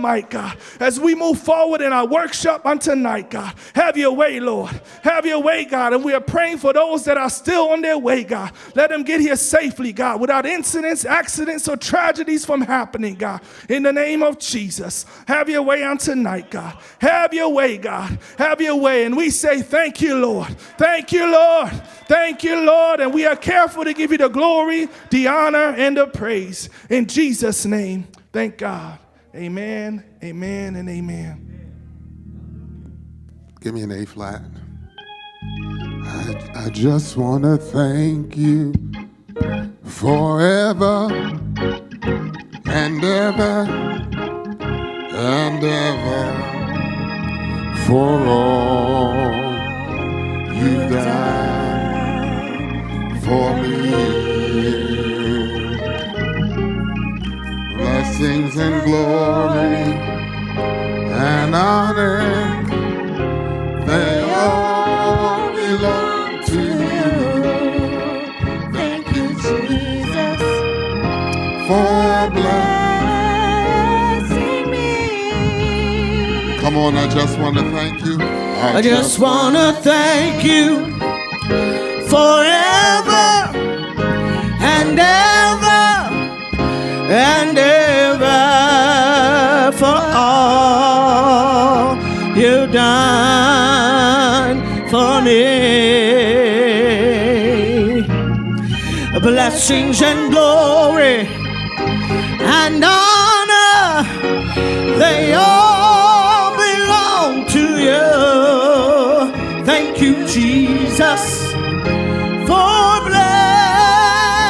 might, God, as we move forward in our workshop on tonight, God. Have your way, Lord. Have your way, God. And we are praying for those that are still on their way, God. Let them get here safely, God, without incidents, accidents, or tragedies from happening, God. In the name of Jesus, have your way on tonight, God. Have your way, God. Have your way. And we say thank you, Lord. Thank you, Lord. Thank you, Lord. And we are careful to give you the glory, the honor, and the praise. In Jesus' name, thank God. Amen, amen, and amen. Give me an A flat. I just want to thank you forever and ever and ever for all you've done for me. Blessings and glory and honor, they all belong to you. Thank you, Jesus, for blessing me. Come on, I just want to thank you. I just want to thank you forever and ever and ever for all you've done for me. Blessings and glory and honor, they all belong to you. Thank you, Jesus, for blessing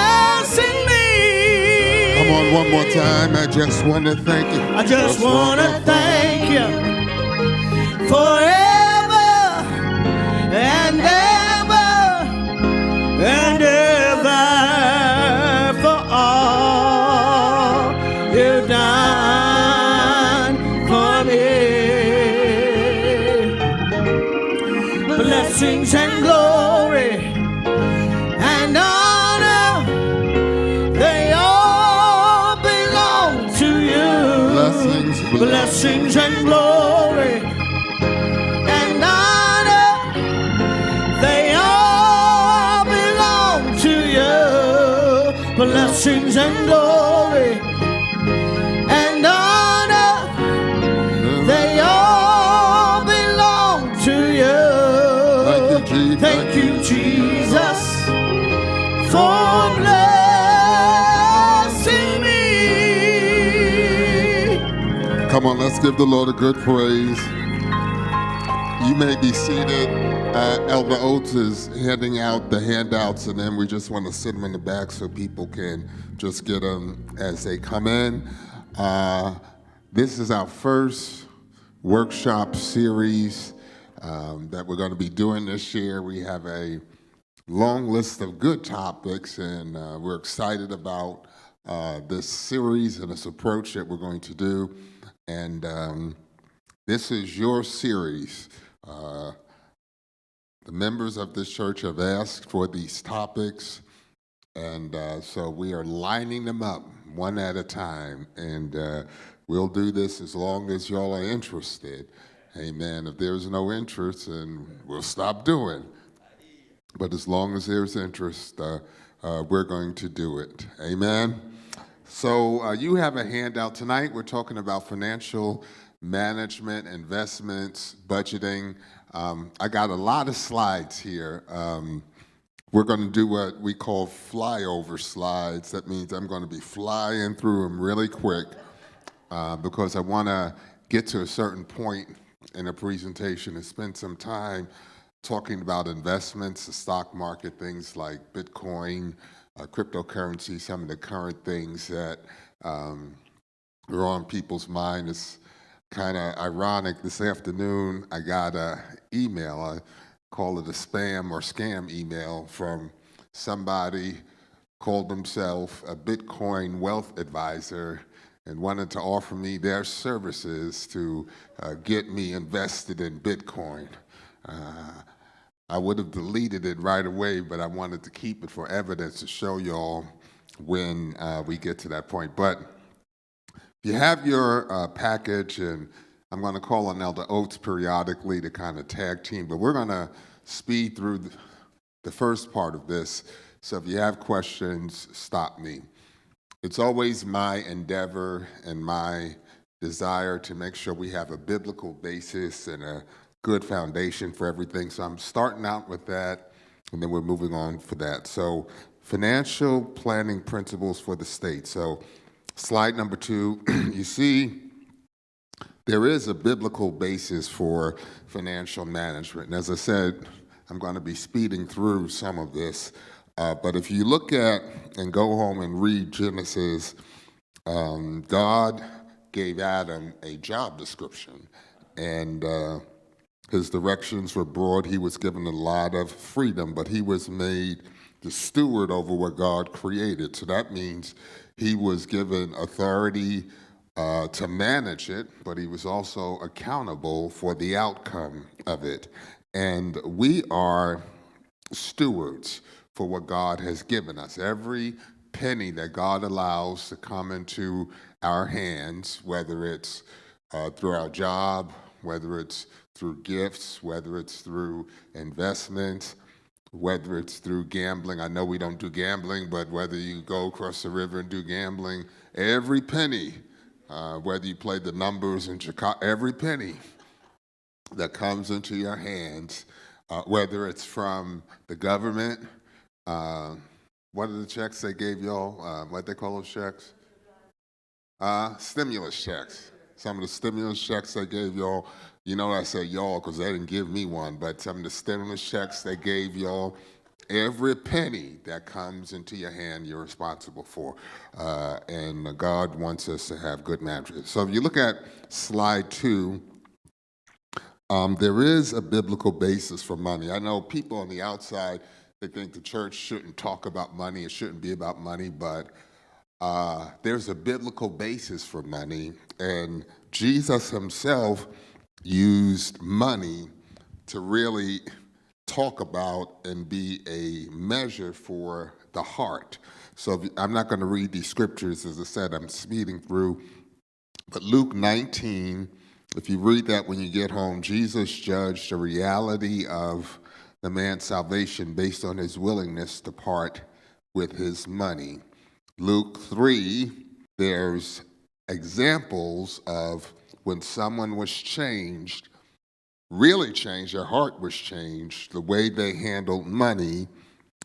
me. Come on, one more time. I just want to thank you. I just want to thank you forever and ever and ever for all you've done for me. Blessings and glory and honor, they all belong to you. Blessings and glory and honor, they all belong to you. Blessings and glory and honor, they all belong to you. Thank you, Jesus, for blessing me. Come on, let's give the Lord a good praise. You may be seated. Elder Oates is handing out the handouts, and then we just want to sit them in the back so people can just get them as they come in. This is our first workshop series that we're going to be doing this year. We have a long list of good topics, and we're excited about this series and this approach that we're going to do. And this is your series. The members of this church have asked for these topics, and so we are lining them up one at a time, and we'll do this as long as y'all are interested. Amen. If there's no interest, then we'll stop doing. But as long as there's interest, we're going to do it. Amen. So you have a handout tonight. We're talking about financial management, investments, budgeting. I got a lot of slides here. We're going to do what we call flyover slides. That means I'm going to be flying through them really quick because I want to get to a certain point in a presentation and spend some time talking about investments, the stock market, things like Bitcoin, cryptocurrency, some of the current things that are on people's mind. It's kind of ironic. This afternoon, I got an email, I call it a spam or scam email, from somebody called themselves a Bitcoin wealth advisor and wanted to offer me their services to get me invested in Bitcoin. I would have deleted it right away, but I wanted to keep it for evidence to show y'all when we get to that point. But You have your package, and I'm going to call on Elder Oates periodically to kind of tag team, but we're going to speed through the first part of this. So if you have questions, stop me. It's always my endeavor and my desire to make sure we have a biblical basis and a good foundation for everything. So I'm starting out with that, and then we're moving on for that. So financial planning principles for the state. So slide number 2, you see there is a biblical basis for financial management. And as I said, I'm going to be speeding through some of this. But if you look at and go home and read Genesis, God gave Adam a job description, and his directions were broad. He was given a lot of freedom, but he was made the steward over what God created. So that means he was given authority to manage it, but he was also accountable for the outcome of it. And we are stewards for what God has given us. Every penny that God allows to come into our hands, whether it's through our job, whether it's through gifts, whether it's through investments, whether it's through gambling. I know we don't do gambling, but whether you go across the river and do gambling, every penny, whether you play the numbers in Chicago, every penny that comes into your hands, whether it's from the government, what are the checks they gave y'all? What they call those checks? Stimulus checks. Some of the stimulus checks they gave y'all, you know I say y'all because they didn't give me one, but some of the stimulus checks they gave y'all, every penny that comes into your hand, you're responsible for. And God wants us to have good management. So if you look at slide 2, there is a biblical basis for money. I know people on the outside, they think the church shouldn't talk about money, it shouldn't be about money, but there's a biblical basis for money, and Jesus himself used money to really talk about and be a measure for the heart. So I'm not going to read these scriptures, as I said, I'm speeding through, but Luke 19, if you read that when you get home, Jesus judged the reality of the man's salvation based on his willingness to part with his money. Luke 3, there's examples of when someone was changed, really changed, their heart was changed, the way they handled money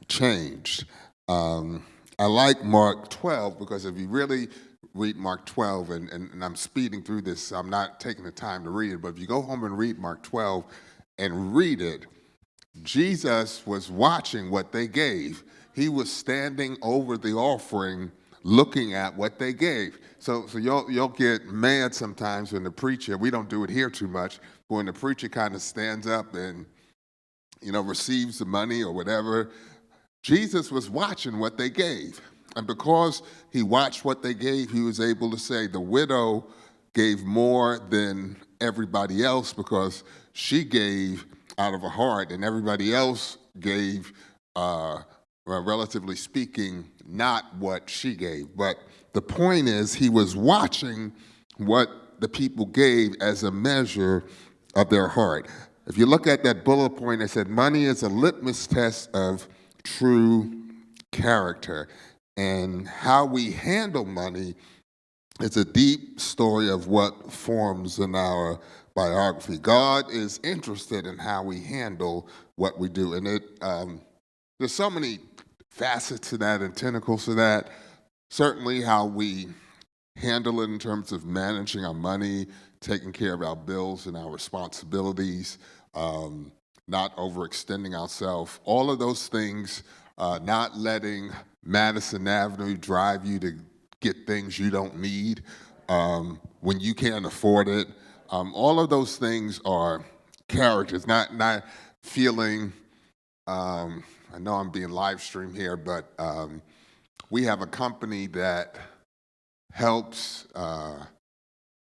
changed. I like Mark 12 because if you really read Mark 12, and I'm speeding through this, so I'm not taking the time to read it, but if you go home and read Mark 12 and read it, Jesus was watching what they gave. He was standing over the offering looking at what they gave. So you'll get mad sometimes when the preacher, we don't do it here too much, but when the preacher kind of stands up and, receives the money or whatever, Jesus was watching what they gave. And because he watched what they gave, he was able to say the widow gave more than everybody else because she gave out of her heart, and everybody else gave, relatively speaking, not what she gave. But the point is, he was watching what the people gave as a measure of their heart. If you look at that bullet point, it said money is a litmus test of true character. And how we handle money is a deep story of what forms in our biography. God is interested in how we handle what we do. And there's so many facets to that and tentacles to that. Certainly how we handle it in terms of managing our money, taking care of our bills and our responsibilities, not overextending ourselves, all of those things, not letting Madison Avenue drive you to get things you don't need when you can't afford it. All of those things are characters, not feeling, I know I'm being live streamed here, but we have a company that helps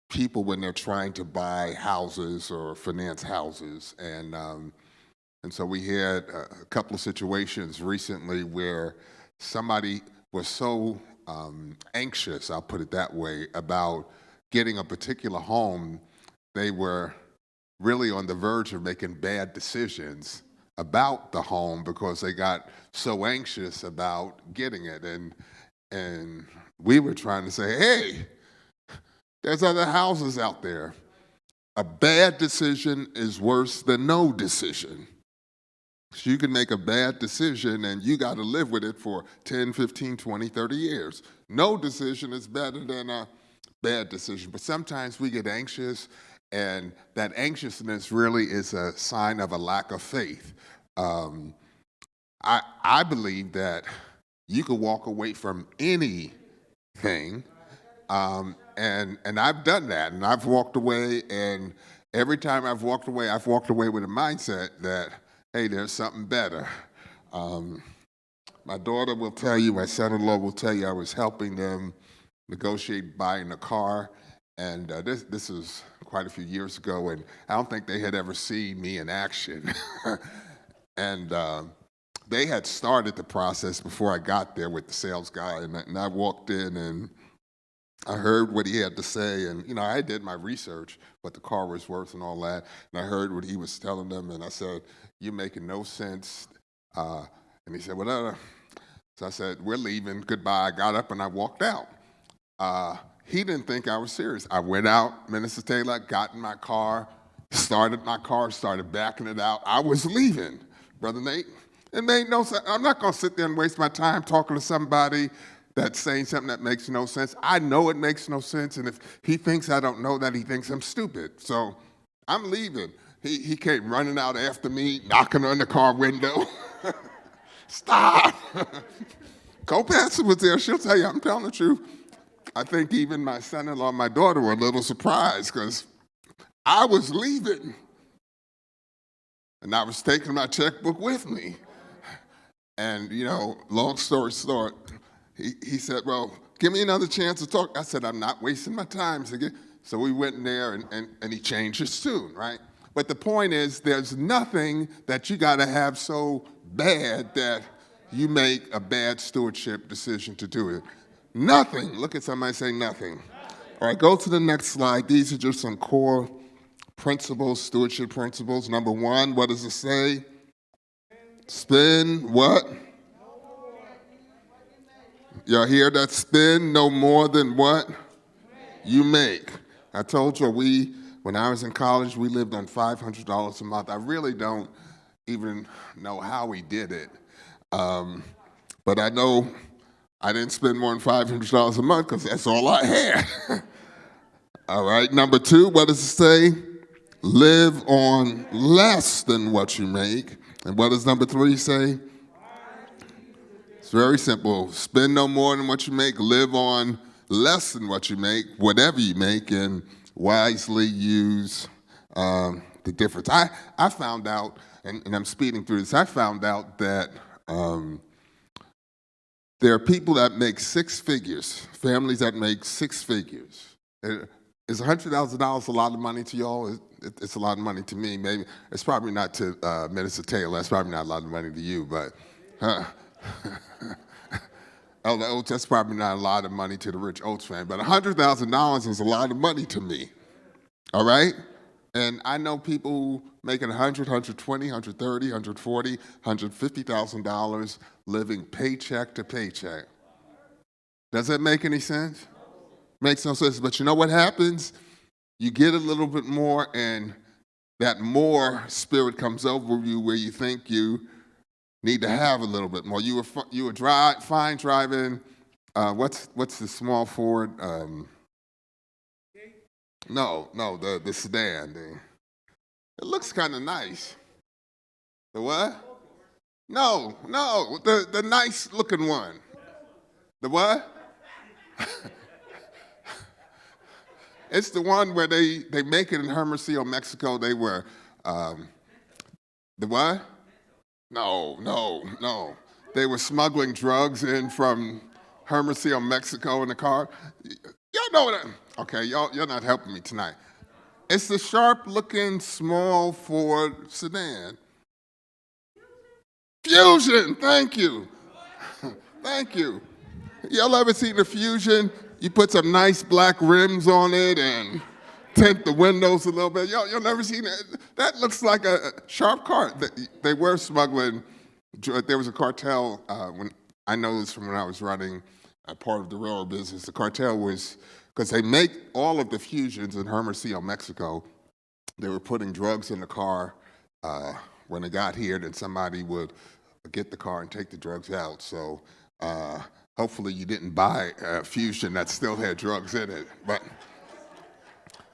people when they're trying to buy houses or finance houses. And so we had a couple of situations recently where somebody was so anxious, I'll put it that way, about getting a particular home, they were really on the verge of making bad decisions about the home because they got so anxious about getting it. And we were trying to say, hey, there's other houses out there. A bad decision is worse than no decision. So you can make a bad decision and you got to live with it for 10, 15, 20, 30 years. No decision is better than a bad decision. But sometimes we get anxious, and that anxiousness really is a sign of a lack of faith. I believe that you could walk away from anything, and I've done that, and I've walked away, and every time I've walked away with a mindset that, hey, there's something better. My daughter will tell you, my son-in-law will tell you, I was helping them negotiate buying a car, and this was quite a few years ago, and I don't think they had ever seen me in action. And they had started the process before I got there with the sales guy, and I walked in and I heard what he had to say, and I did my research, what the car was worth and all that, and I heard what he was telling them, and I said, "You're making no sense." And he said, "Whatever." So I said, "We're leaving, goodbye." I got up and I walked out. He didn't think I was serious. I went out, Minister Taylor, got in my car, started backing it out. I was leaving, Brother Nate. It made no sense. I'm not going to sit there and waste my time talking to somebody that's saying something that makes no sense. I know it makes no sense, and if he thinks I don't know that, he thinks I'm stupid. So I'm leaving. He came running out after me, knocking on the car window. Stop. Co-pastor was there. She'll tell you, I'm telling the truth. I think even my son-in-law and my daughter were a little surprised because I was leaving. And I was taking my checkbook with me. And, long story short, he said, "Well, give me another chance to talk." I said, "I'm not wasting my time." So we went in there, and he changed his tune, right? But the point is, there's nothing that you got to have so bad that you make a bad stewardship decision to do it. Nothing. Look at somebody saying nothing. All right, go to the next slide. These are just some core principles, stewardship principles. Number one, what does it say? Spend what? Y'all hear that? Spend no more than what you make. I told you when I was in college, we lived on $500 a month. I really don't even know how we did it. But I know I didn't spend more than $500 a month because that's all I had. All right, number two, what does it say? Live on less than what you make. And what does number three say? It's very simple. Spend no more than what you make. Live on less than what you make, whatever you make, and wisely use the difference. I found out, and I'm speeding through this, I found out that there are people that make six figures, families that make six figures. Is $100,000 a lot of money to y'all? It's a lot of money to me. Maybe it's probably not to Minister Taylor. That's probably not a lot of money to you, but Elder Oates, that's probably not a lot of money to the Rich Oates fan. But $100,000 is a lot of money to me. All right? And I know people making $100,000, $120,000, $130,000, $140,000, $150,000 living paycheck to paycheck. Does that make any sense? Makes no sense. But you know what happens? You get a little bit more, and that more spirit comes over you where you think you need to have a little bit more. You were fine driving. What's the small Ford? No, the sedan. It looks kind of nice. The what? No, the nice looking one. The what? It's the one where they make it in Hermosillo, Mexico. They were, the what? No. They were smuggling drugs in from Hermosillo, Mexico in the car. Y'all know what okay, you're not helping me tonight. It's the sharp-looking, small Ford sedan. Fusion, thank you. Thank you. Y'all ever seen the Fusion? You put some nice black rims on it and tint the windows a little bit. You'll never see that. That looks like a sharp car. They were smuggling. There was a cartel, when I know this from when I was running a part of the railroad business. The cartel was, because they make all of the Fusions in Hermosillo, Mexico, they were putting drugs in the car. When they got here, then somebody would get the car and take the drugs out. So hopefully you didn't buy a Fusion that still had drugs in it. But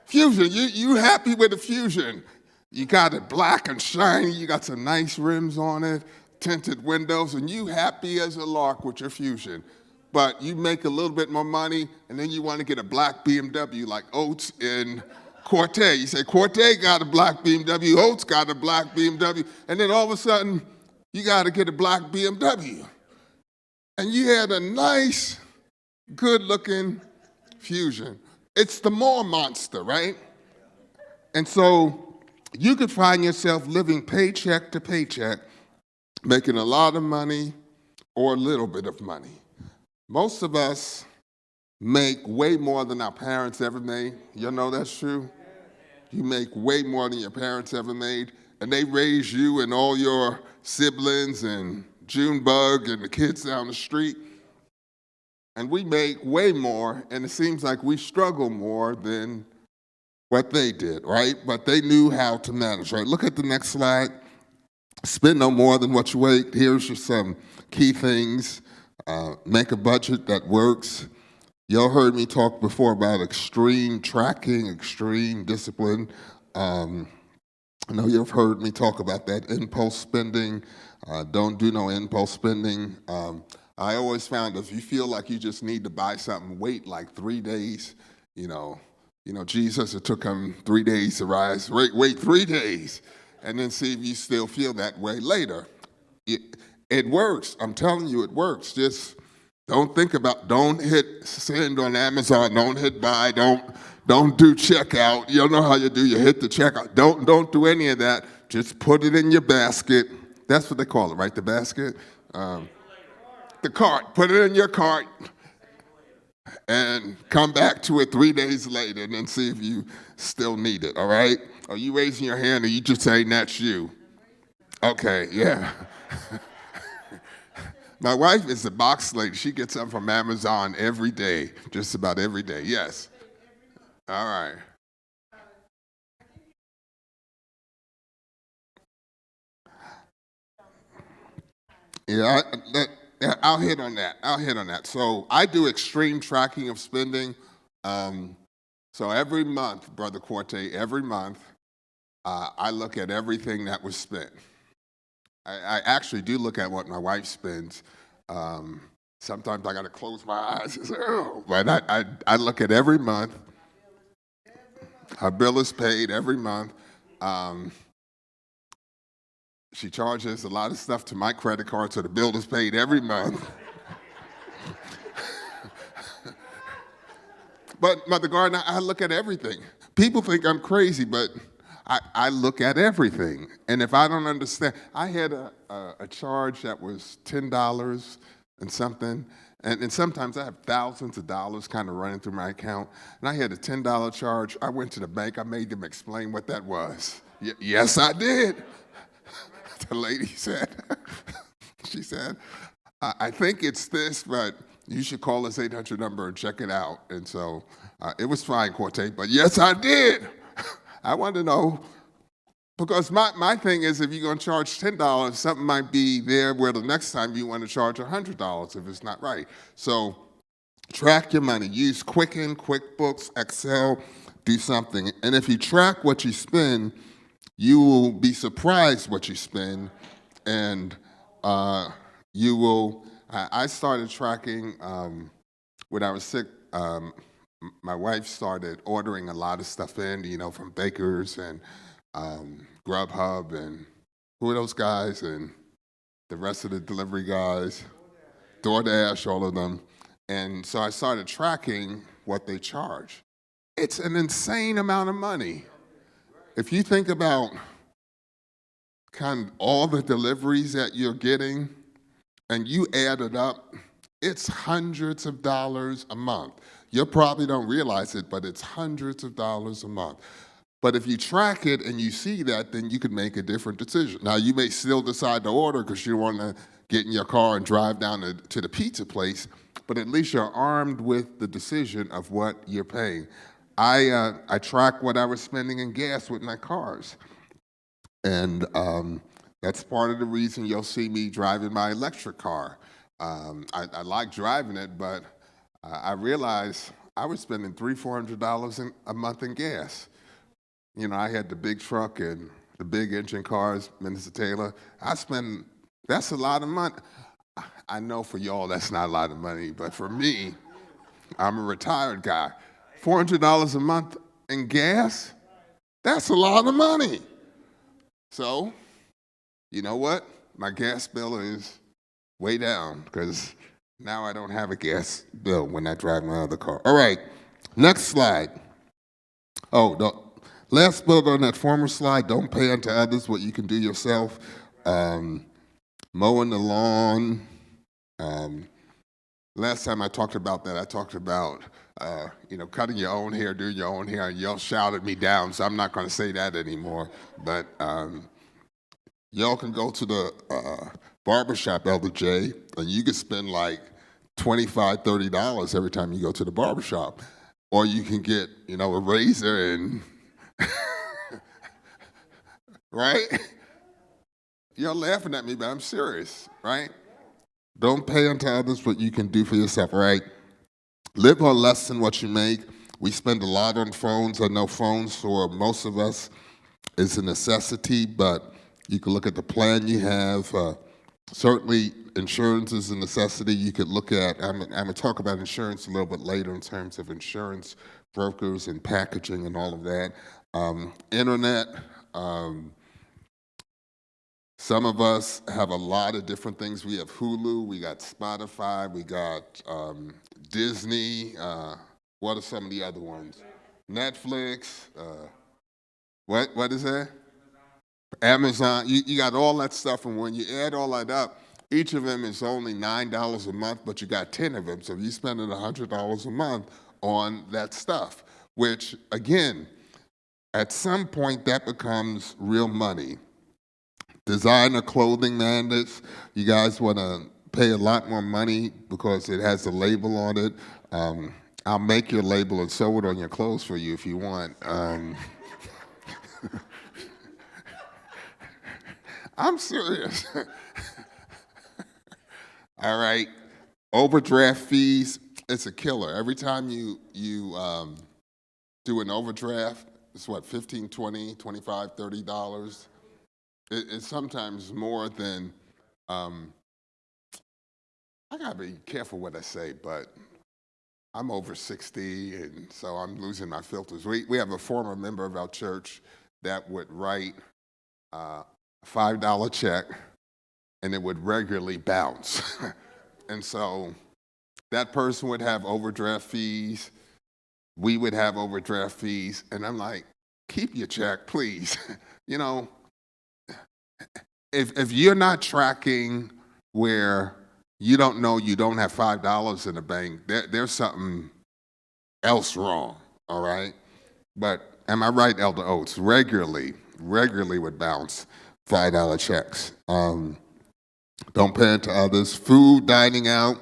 Fusion, you happy with the Fusion? You got it black and shiny, you got some nice rims on it, tinted windows, and you happy as a lark with your Fusion. But you make a little bit more money, and then you want to get a black BMW like Oates in Corte. You say, Corte got a black BMW, Oates got a black BMW, and then all of a sudden, you got to get a black BMW. And you had a nice, good-looking Fusion. It's the more monster, right? And so you could find yourself living paycheck to paycheck, making a lot of money or a little bit of money. Most of us make way more than our parents ever made. You know that's true? You make way more than your parents ever made, and they raise you and all your siblings and Junebug and the kids down the street. And we make way more, and it seems like we struggle more than what they did, right? But they knew how to manage, right? Look at the next slide. Spend no more than what you make. Here's just some key things. Make a budget that works. Y'all heard me talk before about extreme tracking, extreme discipline. I know you've heard me talk about that impulse spending. Don't do no impulse spending. I always found if you feel like you just need to buy something, wait like 3 days. You know, Jesus, it took him 3 days to rise. Wait 3 days, and then see if you still feel that way later. It works. I'm telling you, it works. Just don't hit send on Amazon. Don't hit buy. Don't do checkout. You know how you do. You hit the checkout. Don't do any of that. Just put it in your basket. That's what they call it, right? The basket. The cart. Put it in your cart, and come back to it 3 days later, and then see if you still need it. All right? Are you raising your hand, or you just saying that's you? Okay. Yeah. My wife is a box lady. She gets them from Amazon every day, just about every day. Yes. All right. Yeah, I'll hit on that. So I do extreme tracking of spending. So every month, Brother Corte, every month, I look at everything that was spent. I actually do look at what my wife spends. Sometimes I got to close my eyes and say, oh, but I look at every month. Her bill is paid every month. She charges a lot of stuff to my credit card, so the bill is paid every month. But Mother Gardner, I look at everything. People think I'm crazy, but I look at everything. And if I don't understand, I had a charge that was $10 and something, and sometimes I have thousands of dollars kind of running through my account, and I had a $10 charge. I went to the bank. I made them explain what that was. Yes, I did. The lady said, she said, I think it's this, but you should call this 800 number and check it out. And so it was fine, Corte, but yes, I did. I want to know, because my thing is, if you're going to charge $10, something might be there where the next time you want to charge $100 if it's not right. So track your money. Use Quicken, QuickBooks, Excel, do something. And if you track what you spend, you will be surprised what you spend, and you will. I started tracking when I was sick. My wife started ordering a lot of stuff in, from Bakers and Grubhub and who are those guys and the rest of the delivery guys, DoorDash, all of them. And so I started tracking what they charge. It's an insane amount of money. If you think about kind of all the deliveries that you're getting and you add it up, it's hundreds of dollars a month. You probably don't realize it, but it's hundreds of dollars a month. But if you track it and you see that, then you can make a different decision. Now, you may still decide to order because you want to get in your car and drive down to the pizza place, but at least you're armed with the decision of what you're paying. I track what I was spending in gas with my cars. And that's part of the reason you'll see me driving my electric car. I like driving it, but I realized I was spending $300-400 a month in gas. You know, I had the big truck and the big engine cars, Minister Taylor. That's a lot of money. I know for y'all that's not a lot of money, but for me, I'm a retired guy. $400 a month in gas, that's a lot of money. So, you know what? My gas bill is way down because now I don't have a gas bill when I drive my other car. All right, next slide. Oh, the last bullet on that former slide, don't pay unto others what you can do yourself. Mowing the lawn. Last time I talked about that, I talked about cutting your own hair, doing your own hair, and y'all shouted me down, so I'm not going to say that anymore. But y'all can go to the barbershop, Elder J, and you can spend like $25, $30 every time you go to the barbershop. Or you can get, a razor and, right? You're laughing at me, but I'm serious, right? Don't pay unto others what you can do for yourself, all right? Live on less than what you make. We spend a lot on phones. I know phones for most of us is a necessity, but you can look at the plan you have. Certainly, insurance is a necessity. You could look at, I'm going to talk about insurance a little bit later in terms of insurance brokers and packaging and all of that. Internet. Some of us have a lot of different things. We have Hulu, we got Spotify, we got Disney. What are some of the other ones? Netflix. What is that? Amazon. You got all that stuff, and when you add all that up, each of them is only $9 a month, but you got 10 of them. So you're spending $100 a month on that stuff, which, again, at some point that becomes real money. Designer clothing mandates, you guys want to pay a lot more money because it has a label on it. I'll make your label and sew it on your clothes for you if you want. I'm serious. All right, overdraft fees, it's a killer. Every time you do an overdraft, it's what, $15, $20, $25, $30? It's sometimes more than, I gotta be careful what I say, but I'm over 60, and so I'm losing my filters. We have a former member of our church that would write a $5 check, and it would regularly bounce. And so that person would have overdraft fees, we would have overdraft fees, and I'm like, keep your check, please. If you're not tracking where you don't know you don't have $5 in the bank, there's something else wrong, all right? But am I right, Elder Oates? Regularly would bounce $5 checks. Don't pay it to others. Food, dining out.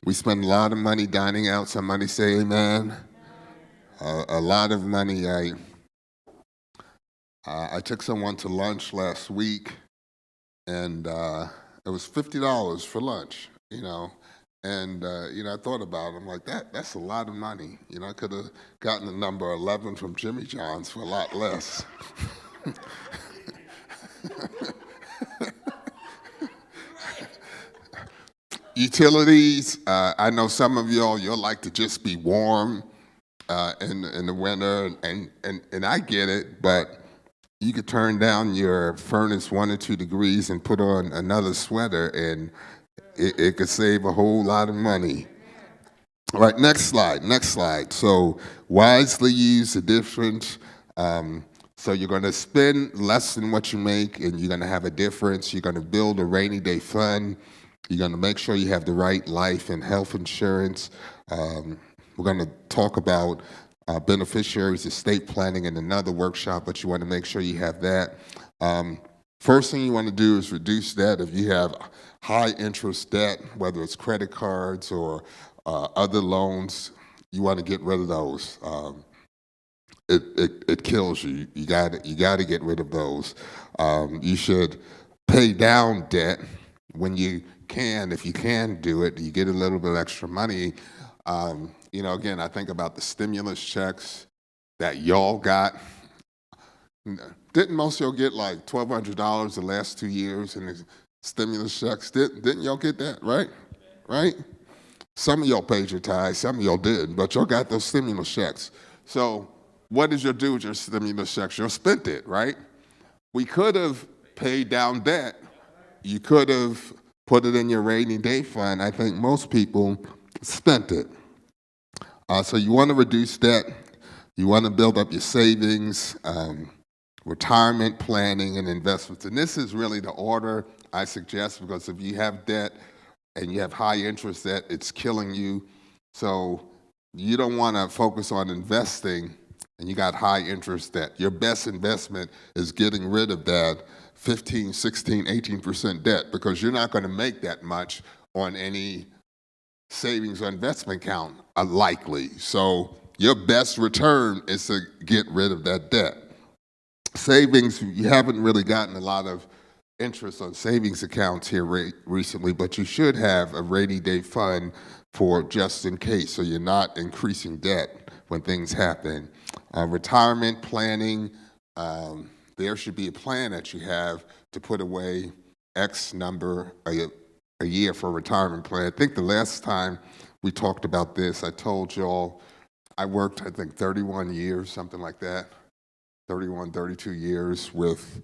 We spend a lot of money dining out. Somebody say amen. A lot of money. I took someone to lunch last week, and it was $50 for lunch, And, I thought about it. I'm like, that's a lot of money. I could have gotten the number 11 from Jimmy John's for a lot less. Utilities, I know some of you'll like to just be warm in the winter, and I get it, but you could turn down your furnace 1 or 2 degrees and put on another sweater, and it could save a whole lot of money. All right, next slide. So wisely use the difference. So you're going to spend less than what you make, and you're going to have a difference. You're going to build a rainy day fund. You're going to make sure you have the right life and health insurance. We're going to talk about beneficiaries, estate planning in another workshop, but you want to make sure you have that. First thing you want to do is reduce debt. If you have high interest debt, whether it's credit cards or other loans, you want to get rid of those. It kills you. You got to get rid of those. You should pay down debt when you can. If you can do it, you get a little bit extra money. Again, I think about the stimulus checks that y'all got. Didn't most of y'all get like $1,200 the last 2 years in the stimulus checks? Didn't y'all get that, right? Right? Some of y'all paid your tithes, some of y'all didn't, but y'all got those stimulus checks. So what did you do with your stimulus checks? You spent it, right? We could have paid down debt. You could have put it in your rainy day fund. I think most people spent it. So you want to reduce debt. You want to build up your savings, retirement planning, and investments. And this is really the order I suggest, because if you have debt and you have high interest debt, it's killing you. So you don't want to focus on investing and you got high interest debt. Your best investment is getting rid of that 15, 16, 18% debt, because you're not going to make that much on any savings or investment account, likely. So your best return is to get rid of that debt. Savings, you haven't really gotten a lot of interest on savings accounts here recently, but you should have a rainy day fund for just in case, so you're not increasing debt when things happen. Retirement planning, there should be a plan that you have to put away X number a year for a retirement plan. I think the last time we talked about this, I told y'all I worked, I think, 31 years, something like that, 31, 32 years with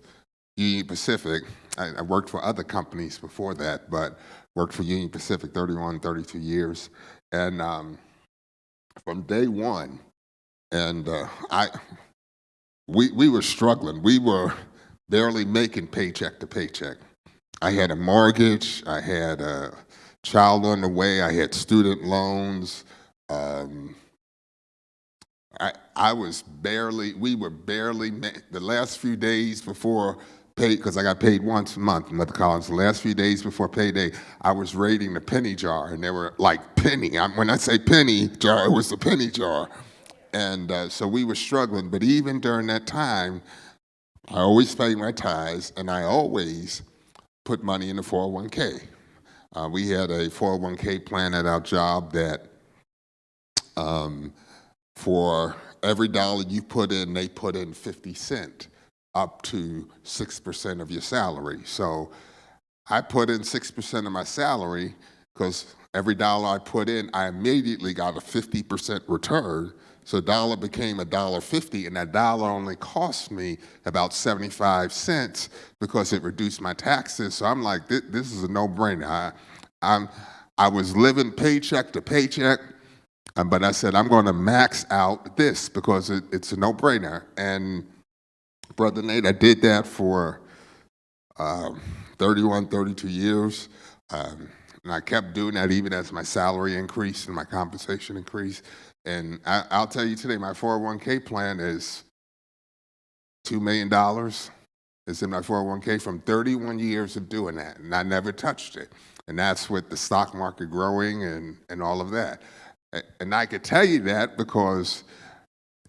Union Pacific. I worked for other companies before that, but worked for Union Pacific 31, 32 years. And from day one, and we were struggling. We were barely making paycheck to paycheck. I had a mortgage, I had a child on the way, I had student loans. We were barely, the last few days before pay, because I got paid once a month in the college, the last few days before payday, I was raiding the penny jar, and they were like penny. When I say penny jar, it was the penny jar. And so we were struggling, but even during that time, I always paid my tithes, and I always put money in the 401k. We had a 401k plan at our job that for every dollar you put in, they put in 50 cents up to 6% of your salary. So I put in 6% of my salary, because every dollar I put in, I immediately got a 50% return. So dollar became $1.50, and that dollar only cost me about 75 cents because it reduced my taxes. So I'm like, this is a no-brainer. I was living paycheck to paycheck, but I said, I'm going to max out this because it's a no-brainer. And Brother Nate, I did that for 31, 32 years. And I kept doing that even as my salary increased and my compensation increased. And I'll tell you today, my 401k plan is $2 million. It's in my 401k from 31 years of doing that, and I never touched it. And that's with the stock market growing and all of that. And I could tell you that because,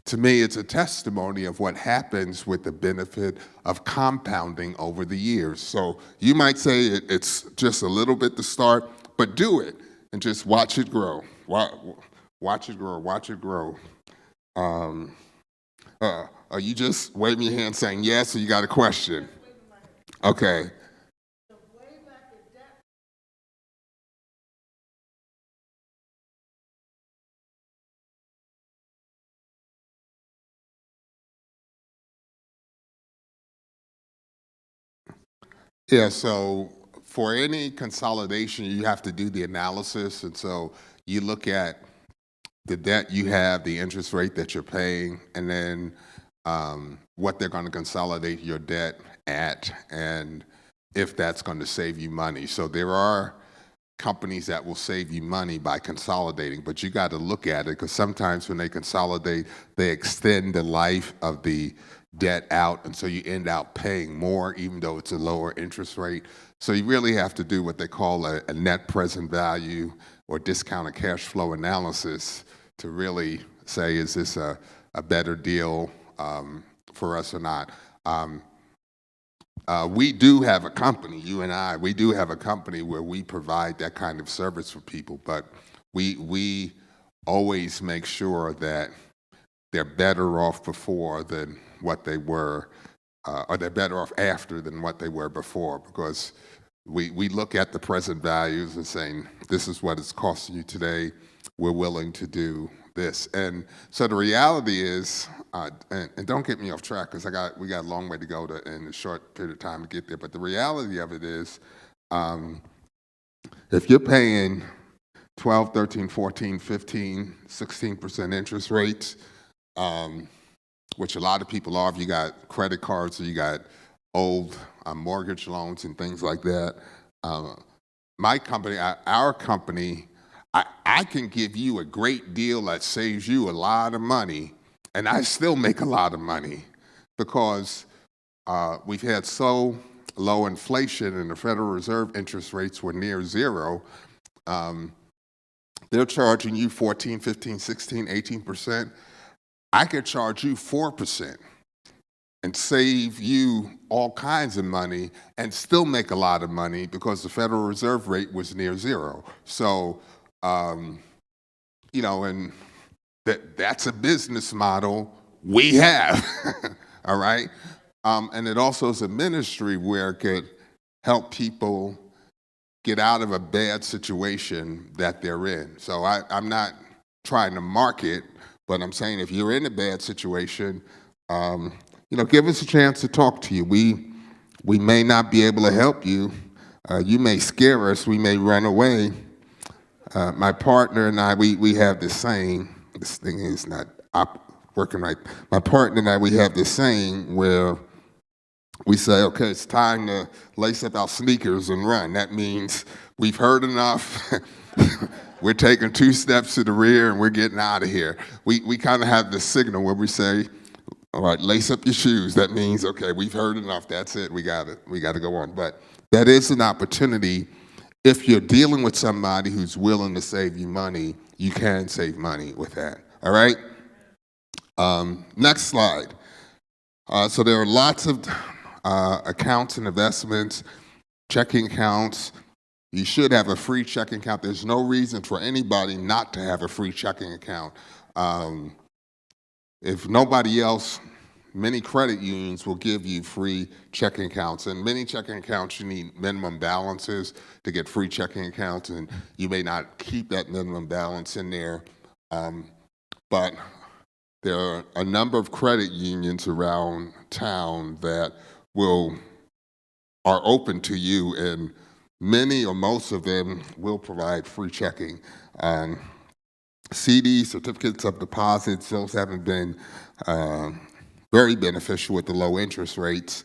to me, it's a testimony of what happens with the benefit of compounding over the years. So you might say it's just a little bit to start, but do it and just watch it grow. Watch it grow, watch it grow. Are you just waving your hand saying yes, or you got a question? Okay. Yeah, so for any consolidation, you have to do the analysis. And so you look at the debt you have, the interest rate that you're paying, and then what they're going to consolidate your debt at, and if that's going to save you money. So there are companies that will save you money by consolidating, but you got to look at it, because sometimes when they consolidate, they extend the life of the debt out, and so you end up paying more even though it's a lower interest rate. So you really have to do what they call a net present value or discounted cash flow analysis to really say, is this a better deal for us or not? We do have a company, you and I, we do have a company where we provide that kind of service for people, but we always make sure that they're better off before than what they were, or they're better off after than what they were before, because we look at the present values and saying, this is what it's costing you today, we're willing to do this. And so the reality is, and don't get me off track, because we got a long way to go in a short period of time to get there, but the reality of it is, if you're paying 12, 13, 14, 15, 16% interest rates, which a lot of people are, if you got credit cards or you got old mortgage loans and things like that, my company, our company, I can give you a great deal that saves you a lot of money, and I still make a lot of money, because we've had so low inflation and the Federal Reserve interest rates were near zero. They're charging you 14, 15, 16, 18%. I could charge you 4% and save you all kinds of money and still make a lot of money, because the Federal Reserve rate was near zero. So, you know, and that's a business model we have, all right? And it also is a ministry where it could help people get out of a bad situation that they're in. So I'm not trying to market, but I'm saying if you're in a bad situation, you know, give us a chance to talk to you. We may not be able to help you. You may scare us. We may run away. My partner and I, we have this saying. This thing is not working right. My partner and I, we have this saying where we say, okay, it's time to lace up our sneakers and run. That means we've heard enough. We're taking 2 steps to the rear and we're getting out of here. We kind of have this signal where we say, all right, lace up your shoes. That means, okay, we've heard enough. That's it. We got to go on. But that is an opportunity. If you're dealing with somebody who's willing to save you money, you can save money with that. All right? Next slide. So there are lots of accounts and investments, checking accounts. You should have a free checking account. There's no reason for anybody not to have a free checking account. If nobody else, many credit unions will give you free checking accounts. And many checking accounts, you need minimum balances to get free checking accounts, and you may not keep that minimum balance in there. But there are a number of credit unions around town that are open to you, and many or most of them will provide free checking. CDs, certificates of deposits, those haven't been very beneficial with the low interest rates.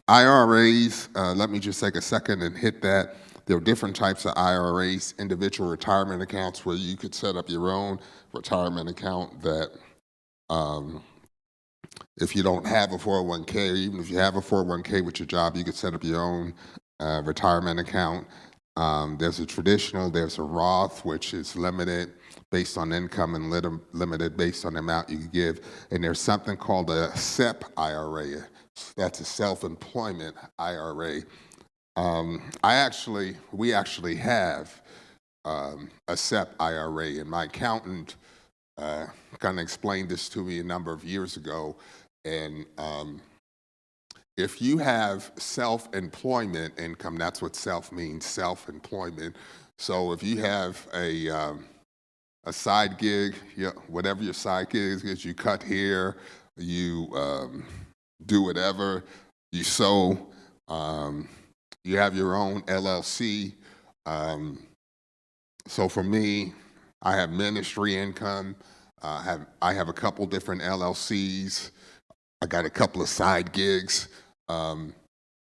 IRAs, let me just take a second and hit that. There are different types of IRAs, individual retirement accounts, where you could set up your own retirement account that if you don't have a 401k, or even if you have a 401k with your job, you could set up your own retirement account. There's a traditional, there's a Roth, which is limited based on income and limited based on the amount you can give. And there's something called a Sep Ira. That's a self-employment IRA. We actually have a Sep IRA, and my accountant kind of explained this to me a number of years ago. And if you have self-employment income, that's what self means, self-employment. So if you have a side gig, whatever your side gig is, you cut hair, you do whatever, you sew, you have your own LLC. So for me, I have ministry income. I have a couple different LLCs. I got a couple of side gigs.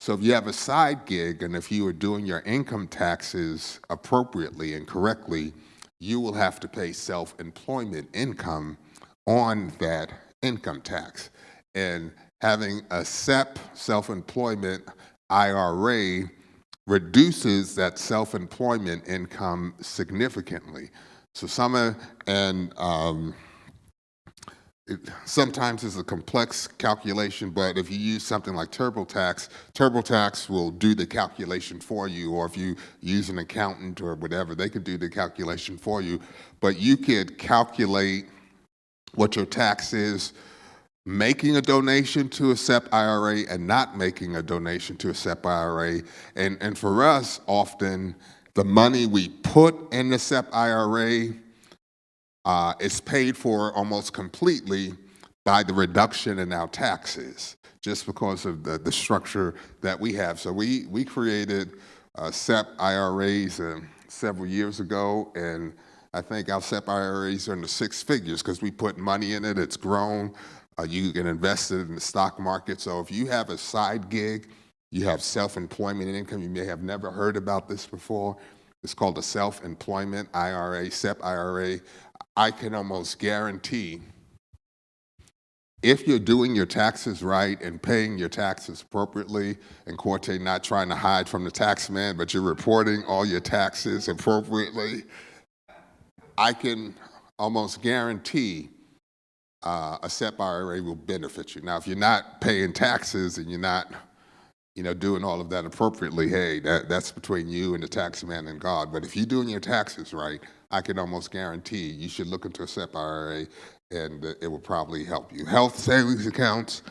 So if you have a side gig and if you are doing your income taxes appropriately and correctly, you will have to pay self-employment income on that income tax. And having a SEP, self-employment IRA, reduces that self-employment income significantly. So sometimes it's a complex calculation, but if you use something like TurboTax will do the calculation for you, or if you use an accountant or whatever, they could do the calculation for you. But you could calculate what your tax is making a donation to a SEP IRA and not making a donation to a SEP IRA. And for us, often, the money we put in the SEP IRA is paid for almost completely by the reduction in our taxes, just because of the structure that we have. So we created SEP IRAs several years ago, and I think our SEP IRAs are in the six figures because we put money in it, it's grown. You can invest it in the stock market. So if you have a side gig, you have self-employment income, you may have never heard about this before. It's called a self-employment IRA, SEP IRA. I can almost guarantee if you're doing your taxes right and paying your taxes appropriately, and Corte not trying to hide from the tax man, but you're reporting all your taxes appropriately, I can almost guarantee a SEP IRA will benefit you. Now, if you're not paying taxes and you're not doing all of that appropriately, hey, that's between you and the tax man and God. But if you're doing your taxes right, I can almost guarantee you should look into a SEP IRA, and it will probably help you. Health savings accounts,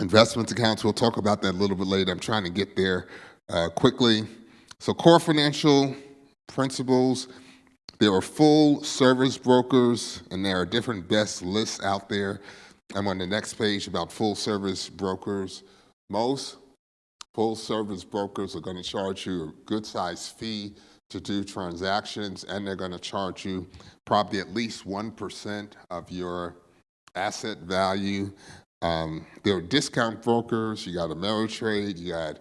investment accounts, we'll talk about that a little bit later. I'm trying to get there quickly. So core financial principles, there are full service brokers, and there are different best lists out there. I'm on the next page about full service brokers. Most full service brokers are going to charge you a good sized fee to do transactions, and they're going to charge you probably at least 1% of your asset value. There are discount brokers. You got Ameritrade, you got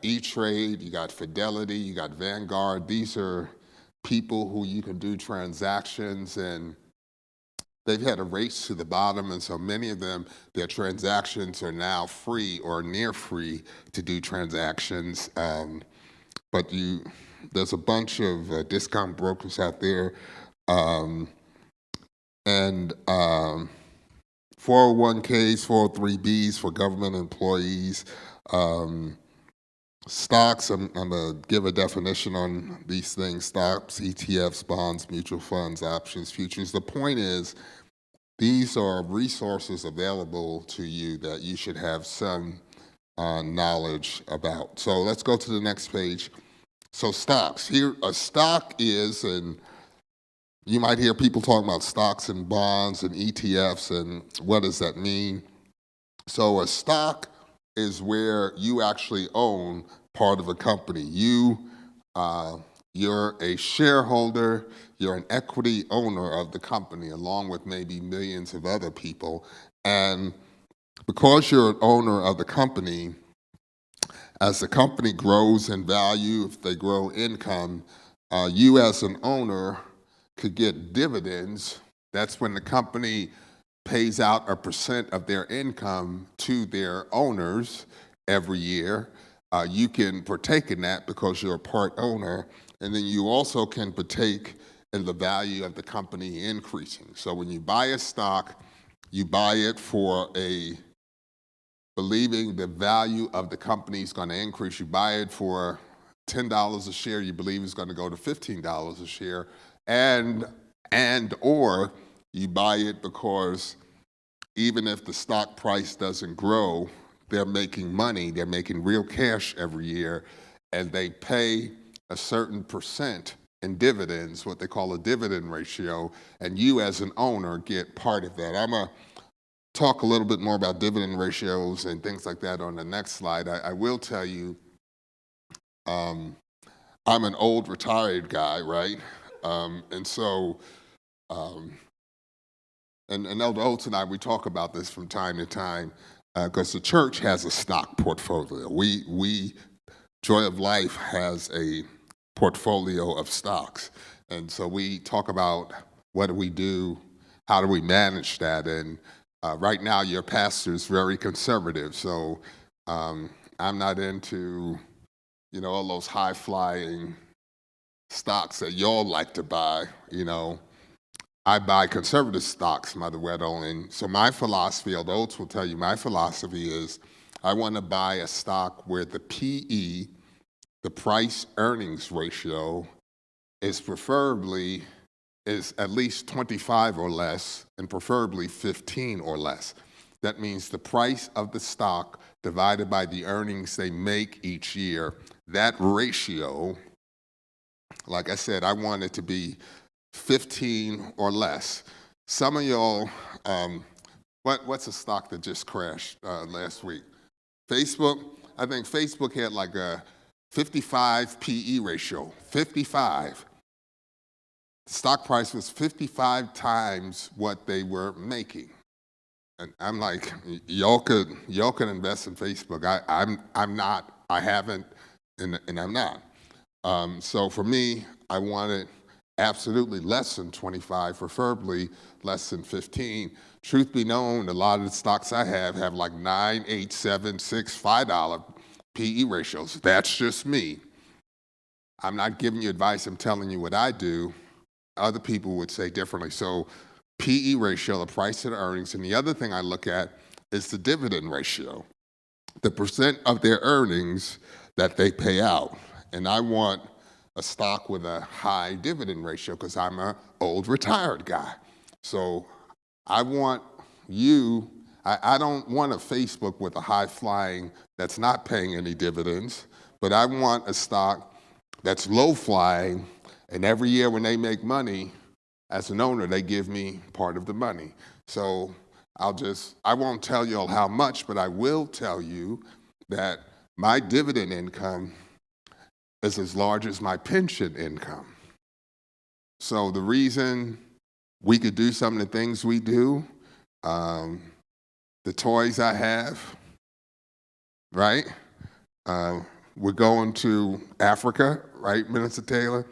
E-Trade, you got Fidelity, you got Vanguard. These are people who you can do transactions, and they've had a race to the bottom, and so many of them, their transactions are now free or near free to do transactions. But there's a bunch of discount brokers out there, and 401ks, 403bs for government employees. Stocks, I'm going to give a definition on these things: stocks, ETFs, bonds, mutual funds, options, futures. The point is, these are resources available to you that you should have some knowledge about. So let's go to the next page. So stocks. Here, a stock is, and you might hear people talking about stocks and bonds and ETFs, and what does that mean? So a stock is where you actually own part of a company. You're a shareholder, you're an equity owner of the company, along with maybe millions of other people. And because you're an owner of the company, as the company grows in value, if they grow income, you as an owner could get dividends. That's when the company pays out a percent of their income to their owners every year. You can partake in that because you're a part owner, and then you also can partake in the value of the company increasing. So when you buy a stock, you buy it for believing the value of the company is going to increase. You buy it for $10 a share, you believe it's going to go to $15 a share, and or you buy it because even if the stock price doesn't grow, they're making money, they're making real cash every year, and they pay a certain percent in dividends, what they call a dividend ratio, and you as an owner get part of that. I'm going to talk a little bit more about dividend ratios and things like that on the next slide. I will tell you, I'm an old retired guy, right? And so, and Elder Oates and I, we talk about this from time to time. because the church has a stock portfolio. We Joy of Life has a portfolio of stocks. And so we talk about what do we do, how do we manage that, and right now your pastor is very conservative, so I'm not into, all those high-flying stocks that y'all like to buy. I buy conservative stocks, Mother Weddle, and so my philosophy, adults will tell you, my philosophy is I want to buy a stock where the PE, the price-earnings ratio, is at least 25 or less, and preferably 15 or less. That means the price of the stock divided by the earnings they make each year. That ratio, like I said, I want it to be 15 or less. Some of y'all, what's a stock that just crashed last week? Facebook. I think Facebook had like a 55 PE ratio, 55. The stock price was 55 times what they were making. And I'm like, y'all could invest in Facebook. I'm not, I haven't, and I'm not. So for me, I want it absolutely less than 25, preferably less than 15. Truth be known, a lot of the stocks I have like 9, 8, 7, 6, $5 PE ratios. That's just me. I'm not giving you advice, I'm telling you what I do. Other people would say differently. So PE ratio, the price to the earnings, and the other thing I look at is the dividend ratio, the percent of their earnings that they pay out. And I want a stock with a high dividend ratio because I'm an old retired guy. So I want you, I don't want a Facebook with a high flying that's not paying any dividends, but I want a stock that's low flying, and every year when they make money, as an owner, they give me part of the money. So I won't tell you all how much, but I will tell you that my dividend income is as large as my pension income. So the reason we could do some of the things we do, the toys I have, right? We're going to Africa, right, Minister Taylor?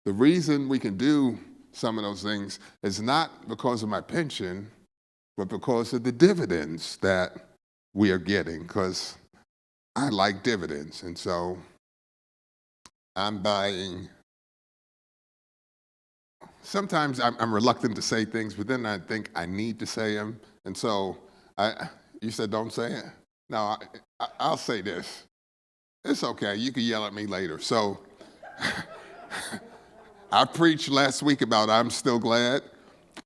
The reason we can do some of those things is not because of my pension, but because of the dividends that we are getting, because I like dividends. And so I'm buying. Sometimes I'm reluctant to say things, but then I think I need to say them. And so you said don't say it? No, I'll say this. It's okay. You can yell at me later. So I preached last week about I'm still glad,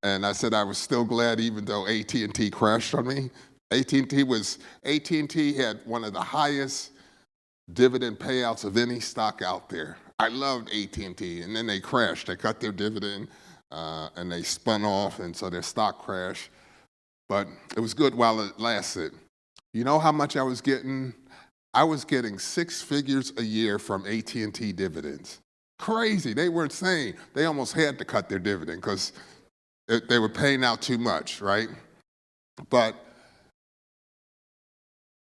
and I said I was still glad even though AT&T crashed on me. AT&T had one of the highest dividend payouts of any stock out there. I loved AT&T, and then they crashed. They cut their dividend, and they spun off, and so their stock crashed. But it was good while it lasted. You know how much I was getting? I was getting 6 figures a year from AT&T dividends. Crazy. They were insane. They almost had to cut their dividend because they were paying out too much, right? But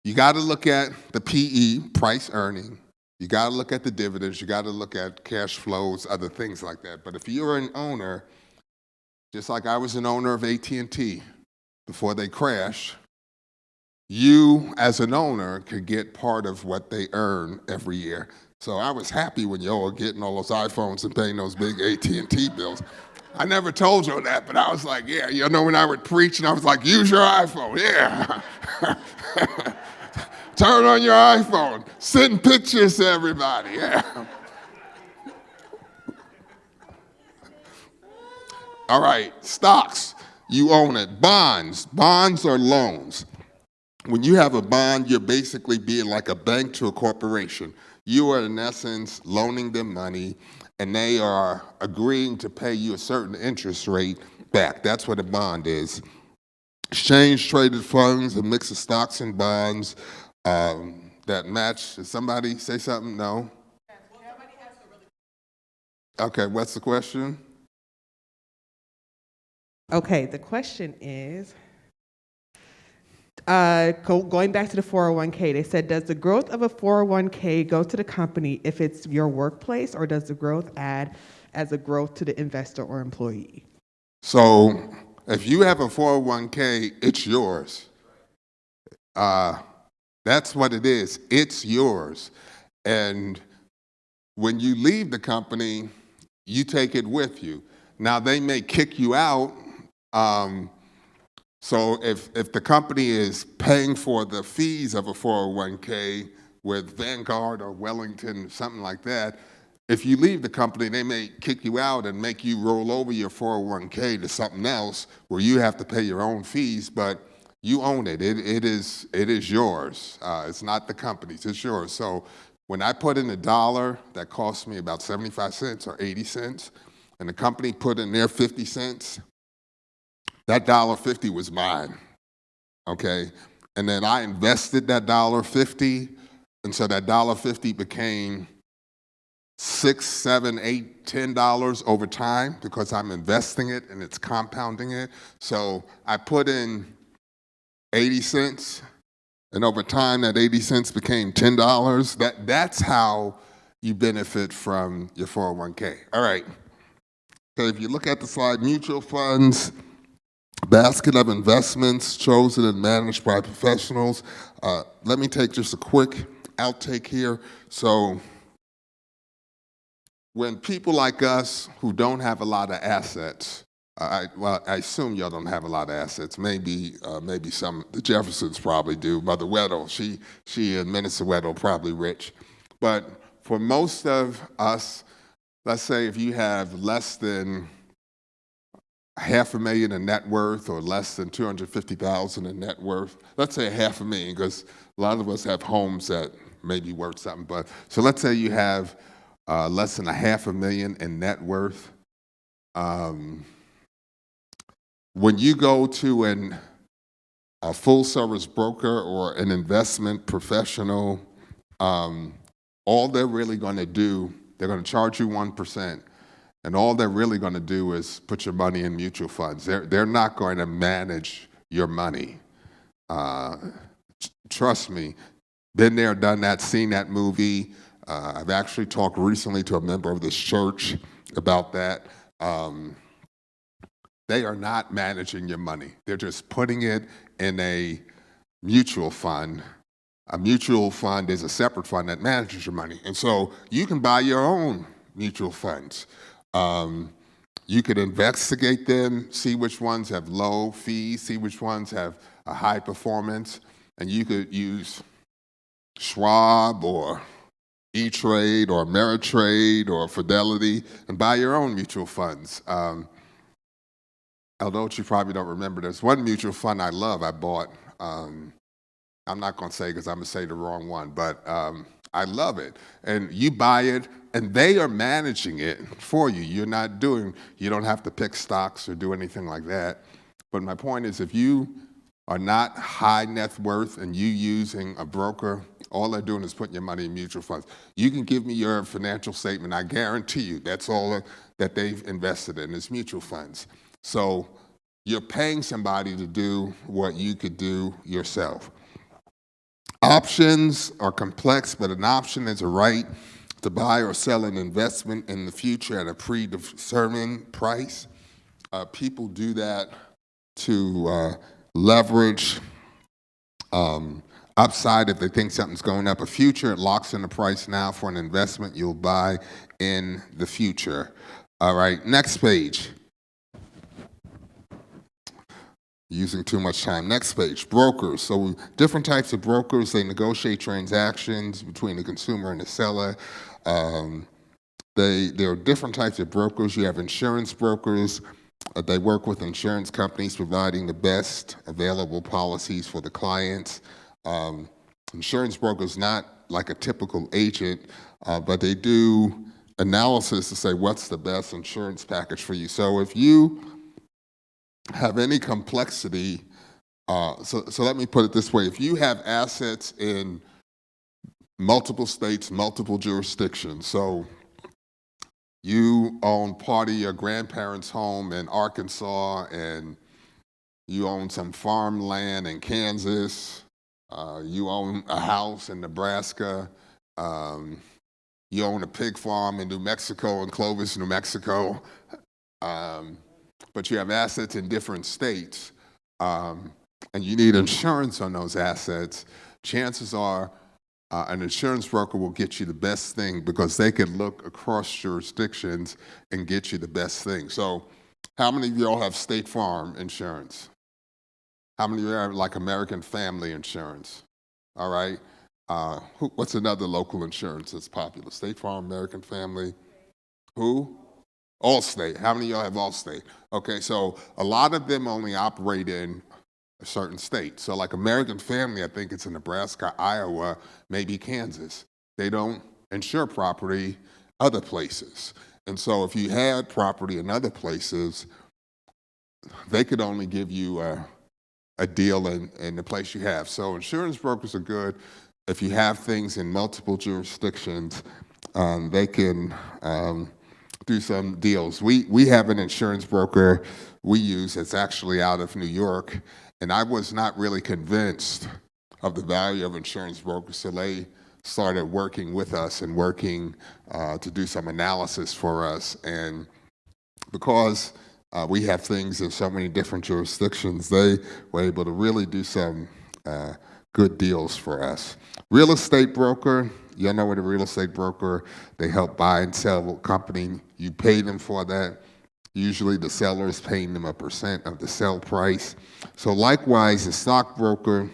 you got to look at the PE, price earning. You got to look at the dividends. You got to look at cash flows, other things like that. But if you're an owner, just like I was an owner of AT&T before they crashed, you as an owner could get part of what they earn every year. So I was happy when y'all were getting all those iPhones and paying those big AT&T bills. I never told you that, but I was like, yeah, when I would preach and I was like, use your iPhone, yeah. Turn on your iPhone, send pictures to everybody, yeah. All right, stocks, you own it. Bonds are loans. When you have a bond, you're basically being like a bank to a corporation. You are, in essence, loaning them money, and they are agreeing to pay you a certain interest rate back. That's what a bond is. Exchange-traded funds, a mix of stocks and bonds that match. Did somebody say something? No? Okay, what's the question? Okay, the question is, Going back to the 401k, they said, does the growth of a 401k go to the company if it's your workplace, or does the growth add as a growth to the investor or employee? So if you have a 401k, it's yours. That's what it is. It's yours. And when you leave the company, you take it with you. Now, they may kick you out. So if the company is paying for the fees of a 401k with Vanguard or Wellington, something like that, if you leave the company, they may kick you out and make you roll over your 401k to something else where you have to pay your own fees, but you own it. It is yours. It's not the company's, it's yours. So when I put in $1, that cost me about 75 cents or 80 cents, and the company put in their 50 cents, that $1.50 was mine, okay? And then I invested that $1.50, and so that $1.50 became $6, $7, $8, $10 over time because I'm investing it and it's compounding it. So I put in 80 cents, and over time that 80 cents became $10. That's how you benefit from your 401k. All right. So if you look at the slide, mutual funds, basket of investments chosen and managed by professionals. Let me take just a quick outtake here. So when people like us who don't have a lot of assets, I assume y'all don't have a lot of assets. Maybe some, the Jeffersons probably do. Mother Weddle, she and Minister Weddle probably rich. But for most of us, let's say if you have less than $500,000 in net worth or less than $250,000 in net worth, let's say $500,000, because a lot of us have homes that may be worth something. But so let's say you have less than $500,000 in net worth. When you go to a full-service broker or an investment professional, all they're really going to do, they're going to charge you 1%, and all they're really going to do is put your money in mutual funds. They're not going to manage your money. Trust me, been there, done that, seen that movie. I've actually talked recently to a member of this church about that. They are not managing your money. They're just putting it in a mutual fund. A mutual fund is a separate fund that manages your money. And so you can buy your own mutual funds. You could investigate them, see which ones have low fees, see which ones have a high performance, and you could use Schwab or E-Trade or Ameritrade or Fidelity and buy your own mutual funds. Although you probably don't remember, there's one mutual fund I love I bought. I'm not going to say because I'm going to say the wrong one, but I love it. And you buy it, and they are managing it for you. You don't have to pick stocks or do anything like that. But my point is, if you are not high net worth and you using a broker, all they're doing is putting your money in mutual funds. You can give me your financial statement. I guarantee you that's all that they've invested in is mutual funds. So you're paying somebody to do what you could do yourself. Options are complex, but an option is a right to buy or sell an investment in the future at a predetermined price. People do that to leverage upside if they think something's going up a future. It locks in the price now for an investment you'll buy in the future. All right, next page. Using too much time. Next page, brokers. So different types of brokers, they negotiate transactions between the consumer and the seller. There are different types of brokers. You have insurance brokers. They work with insurance companies providing the best available policies for the clients. Insurance brokers not like a typical agent, but they do analysis to say what's the best insurance package for you. So if you have any complexity, so let me put it this way. If you have assets in multiple states, multiple jurisdictions, so you own part of your grandparents' home in Arkansas and you own some farmland in Kansas, you own a house in Nebraska, you own a pig farm in New Mexico, in Clovis, New Mexico, but you have assets in different states, and you need insurance on those assets, chances are an insurance broker will get you the best thing because they can look across jurisdictions and get you the best thing. So how many of y'all have State Farm insurance? How many of you have like American Family Insurance? All right. What's another local insurance that's popular? State Farm, American Family. Who? Allstate. How many of y'all have Allstate? Okay, so a lot of them only operate in a certain state. So like American Family, I think it's in Nebraska, Iowa, maybe Kansas. They don't insure property other places. And so if you had property in other places, they could only give you a deal in the place you have. So insurance brokers are good. If you have things in multiple jurisdictions, they can do some deals. We have an insurance broker we use that's actually out of New York, and I was not really convinced of the value of insurance brokers till they started working with us and working to do some analysis for us. And because we have things in so many different jurisdictions, they were able to really do some good deals for us. Real estate broker, you know what a real estate broker, they help buy and sell a company. You pay them for that. Usually the seller is paying them a % of the sell price. So likewise, a stockbroker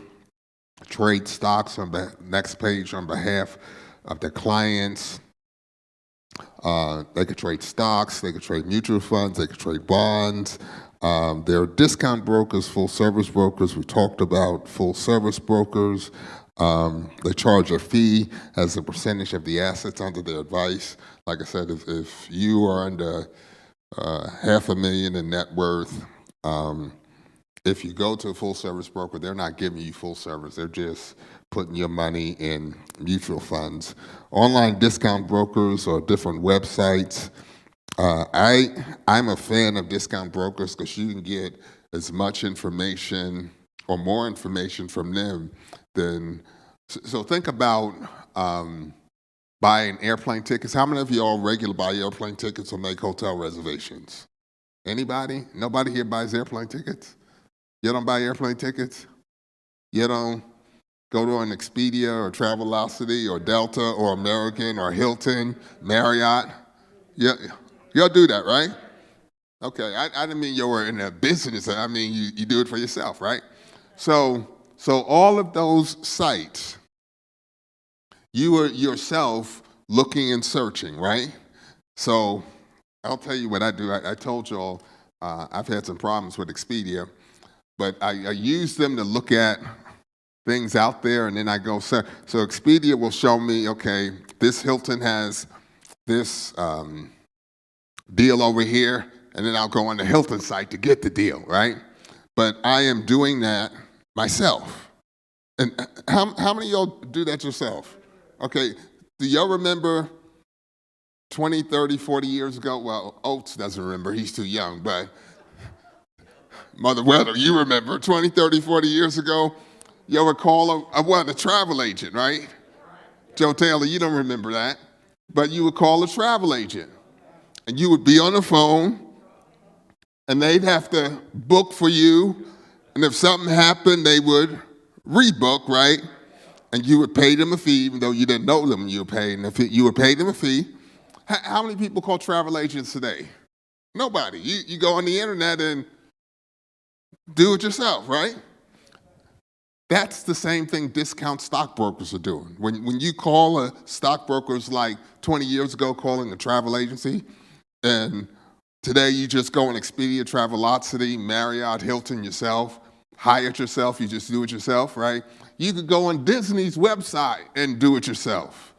trades stocks on the next page on behalf of their clients. They could trade stocks, they could trade mutual funds, they could trade bonds. There are discount brokers, full service brokers. We talked about full service brokers. They charge a fee as a percentage of the assets under their advice. Like I said, if you are under $500,000 in net worth, if you go to a full service broker, they're not giving you full service. They're just putting your money in mutual funds. Online discount brokers or different websites. I'm a fan of discount brokers because you can get as much information or more information from them than. So think about buying airplane tickets. How many of y'all regularly buy airplane tickets or make hotel reservations? Anybody? Nobody here buys airplane tickets? You don't buy airplane tickets? You don't go to an Expedia or Travelocity or Delta or American or Hilton, Marriott? Yeah, y'all do that, right? Okay, I didn't mean you were in a business. I mean you do it for yourself, right? So all of those sites, you are yourself looking and searching, right? So I'll tell you what I do. I told y'all I've had some problems with Expedia, but I use them to look at things out there, and then I go search. So Expedia will show me, okay, this Hilton has this deal over here, and then I'll go on the Hilton site to get the deal, right? But I am doing that myself. And how many of y'all do that yourself? Okay, do y'all remember 20, 30, 40 years ago? Well, Oates doesn't remember, he's too young, but Mother Weather, you remember 20, 30, 40 years ago? You ever call a travel agent, right? Joe Taylor, you don't remember that, but you would call a travel agent, and you would be on the phone, and they'd have to book for you, and if something happened, they would rebook, right? And you would pay them a fee, even though you didn't know them. You would pay them a fee. How many people call travel agents today? Nobody. You go on the internet and do it yourself, right? That's the same thing discount stockbrokers are doing. When you call a stockbrokers like 20 years ago calling a travel agency, and today you just go on Expedia, Travelocity, Marriott, Hilton yourself, hire it yourself, you just do it yourself, right? You could go on Disney's website and do it yourself.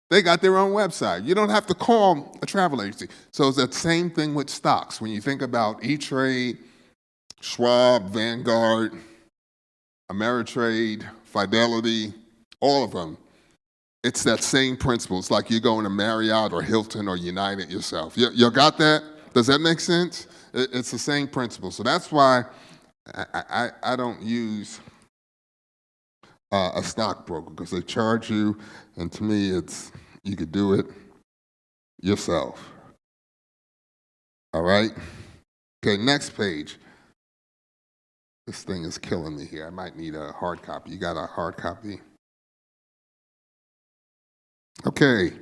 They got their own website. You don't have to call a travel agency. So it's that same thing with stocks. When you think about E-Trade, Schwab, Vanguard, Ameritrade, Fidelity, all of them, it's that same principle. It's like you're going to Marriott or Hilton or United yourself. You got that? Does that make sense? It's the same principle. So that's why I don't use a stockbroker because they charge you, and to me, it's you could do it yourself. All right? Okay, next page. This thing is killing me here. I might need a hard copy. You got a hard copy? Okay.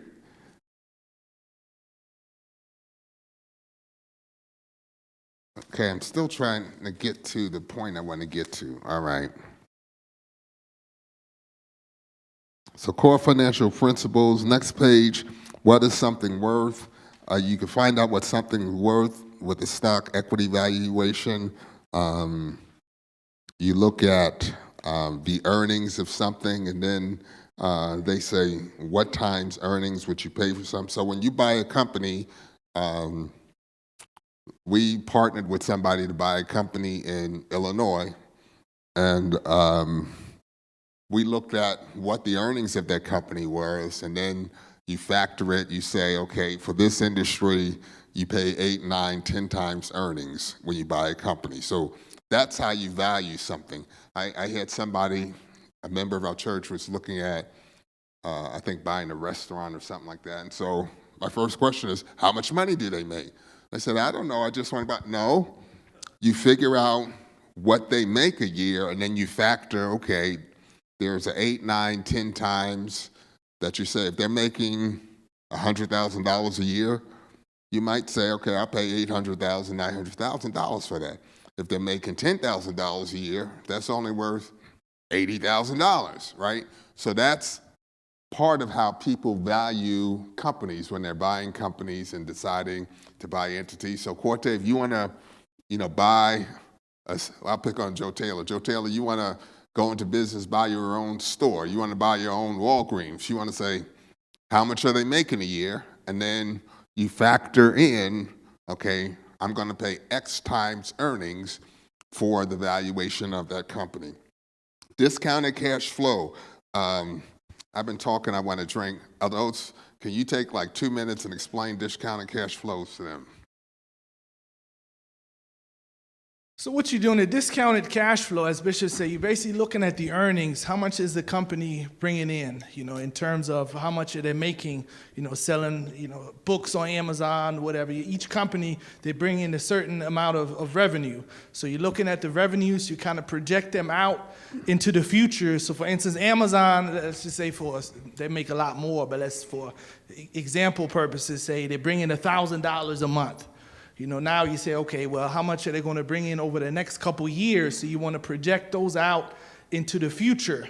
Okay, I'm still trying to get to the point I want to get to. All right. So core financial principles. Next page. What is something worth? You can find out what something's worth with the stock equity valuation. You look at the earnings of something, and then they say, what times earnings would you pay for something? So when you buy a company, we partnered with somebody to buy a company in Illinois, and we looked at what the earnings of that company was, and then you factor it, you say, okay, for this industry, you pay 8, 9, 10 times earnings when you buy a company. So that's how you value something. I had somebody, a member of our church, was looking at, I think, buying a restaurant or something like that. And so my first question is, how much money do they make? I said, I don't know, I just want to buy. No, you figure out what they make a year, and then you factor, okay, there's 8, 9, 10 times that you say, if they're making $100,000 a year, you might say, okay, I'll pay $800,000, $900,000 for that. If they're making $10,000 a year, that's only worth $80,000, right? So that's part of how people value companies when they're buying companies and deciding to buy entities. So Corte, if you want to, buy, I'll pick on Joe Taylor. Joe Taylor, you want to go into business, buy your own store. You want to buy your own Walgreens. You want to say, how much are they making a year? And then you factor in, okay, I'm going to pay X times earnings for the valuation of that company. Discounted cash flow. I've been talking, I want to drink. Are those, can you take like 2 minutes and explain discounted cash flows to them? So what you're doing, a discounted cash flow, as Bishop said, you're basically looking at the earnings. How much is the company bringing in, in terms of how much are they making, selling, books on Amazon, whatever. Each company, they bring in a certain amount of revenue. So you're looking at the revenues, you kind of project them out into the future. So for instance, Amazon, let's just say for us, they make a lot more, but let's, for example purposes, say they bring in $1,000 a month. Now you say, okay, well, how much are they going to bring in over the next couple years? So you want to project those out into the future.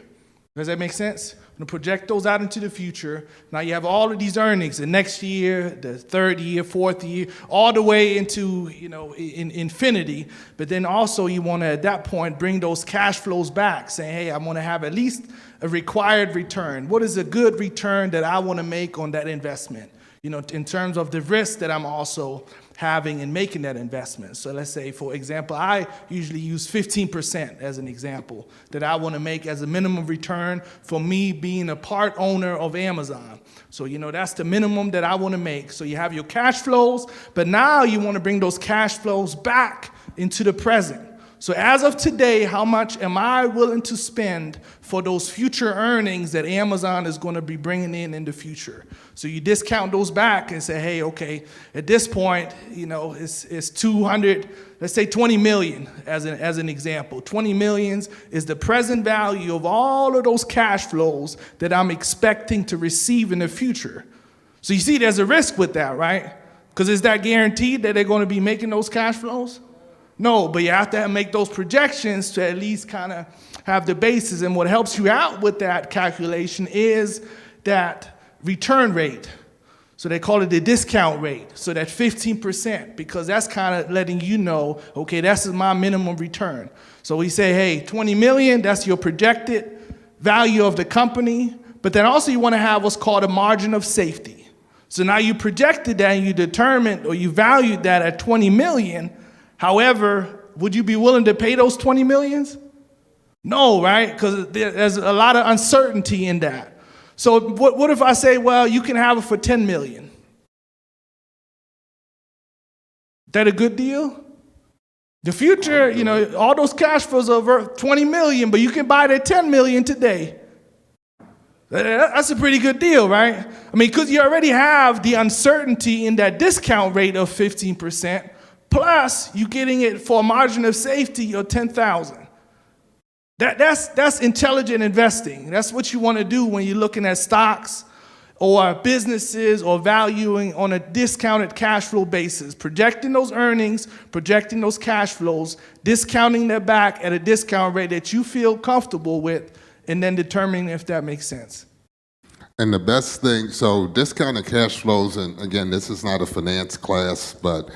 Does that make sense? You want to project those out into the future. Now you have all of these earnings, the next year, the third year, fourth year, all the way into, in infinity. But then also you want to, at that point, bring those cash flows back, saying, hey, I want to have at least a required return. What is a good return that I want to make on that investment? In terms of the risk that I'm also having in making that investment. So let's say, for example, I usually use 15% as an example that I want to make as a minimum return for me being a part owner of Amazon. So, that's the minimum that I want to make. So you have your cash flows, but now you want to bring those cash flows back into the present. So as of today, how much am I willing to spend for those future earnings that Amazon is going to be bringing in the future? So you discount those back and say, hey, okay, at this point, it's 200, let's say 20 million as an example. 20 millions is the present value of all of those cash flows that I'm expecting to receive in the future. So you see, there's a risk with that, right? Because is that guaranteed that they're going to be making those cash flows? No, but you have to make those projections to at least kind of have the basis. And what helps you out with that calculation is that return rate. So they call it the discount rate. So that 15%, because that's kind of letting you know, okay, that's my minimum return. So we say, hey, 20 million, that's your projected value of the company. But then also you want to have what's called a margin of safety. So now you projected that and you determined or you valued that at 20 million. However, would you be willing to pay those 20 millions? No, right? Because there's a lot of uncertainty in that. So what if I say, well, you can have it for 10 million? That a good deal? The future, all those cash flows are worth 20 million, but you can buy it at 10 million today. That's a pretty good deal, right? I mean, because you already have the uncertainty in that discount rate of 15%, plus you're getting it for a margin of safety of 10,000. That's intelligent investing. That's what you want to do when you're looking at stocks or businesses or valuing on a discounted cash flow basis, projecting those earnings, projecting those cash flows, discounting them back at a discount rate that you feel comfortable with, and then determining if that makes sense. And the best thing, so discounted cash flows, and again, this is not a finance class, but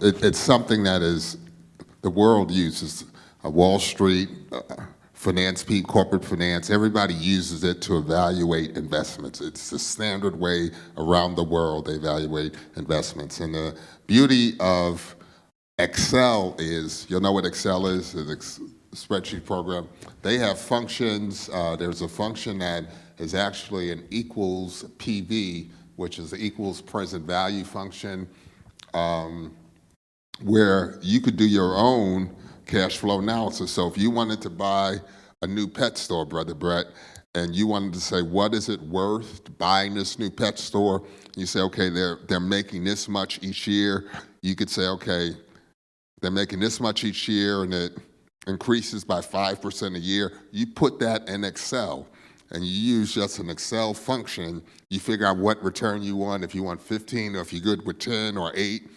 it's something that is the world uses. Wall Street, finance people, corporate finance, everybody uses it to evaluate investments. It's the standard way around the world they evaluate investments. And the beauty of Excel is, you'll know what Excel is, it's a spreadsheet program. They have functions. There's a function that is actually an equals PV, which is the equals present value function, where you could do your own cash flow analysis. So if you wanted to buy a new pet store, Brother Brett, and you wanted to say, what is it worth buying this new pet store? You say, okay, they're making this much each year. You could say, okay, they're making this much each year, and it increases by 5% a year. You put that in Excel, and you use just an Excel function. You figure out what return you want. If you want 15, or if you're good with 10 or 8,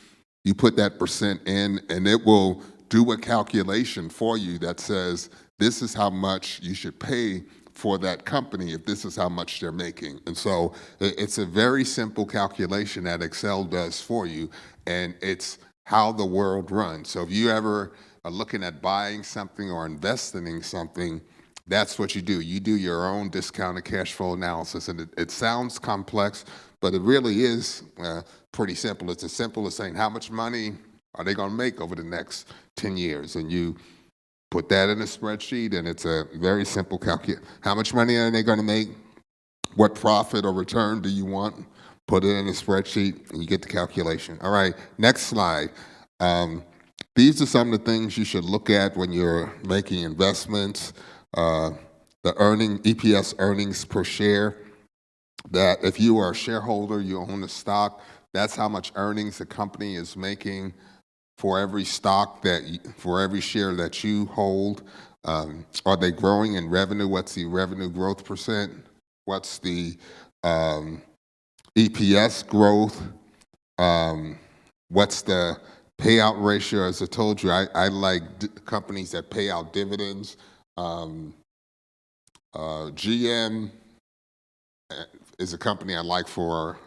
you put that percent in, and it will do a calculation for you that says, this is how much you should pay for that company if this is how much they're making. And so it's a very simple calculation that Excel does for you, and it's how the world runs. So if you ever are looking at buying something or investing in something, that's what you do. You do your own discounted cash flow analysis, and it sounds complex, but it really is pretty simple. It's as simple as saying, how much money are they going to make over the next 10 years? And you put that in a spreadsheet, and it's a very simple calculation. How much money are they going to make? What profit or return do you want? Put it in a spreadsheet, and you get the calculation. All right, next slide. These are some of the things you should look at when you're making investments. The EPS, earnings per share, that if you are a shareholder, you own the stock, that's how much earnings the company is making for every stock for every share that you hold. Are they growing in revenue? What's the revenue growth percent? What's the EPS growth? What's the payout ratio? As I told you, I like companies that pay out dividends. GM is a company I like for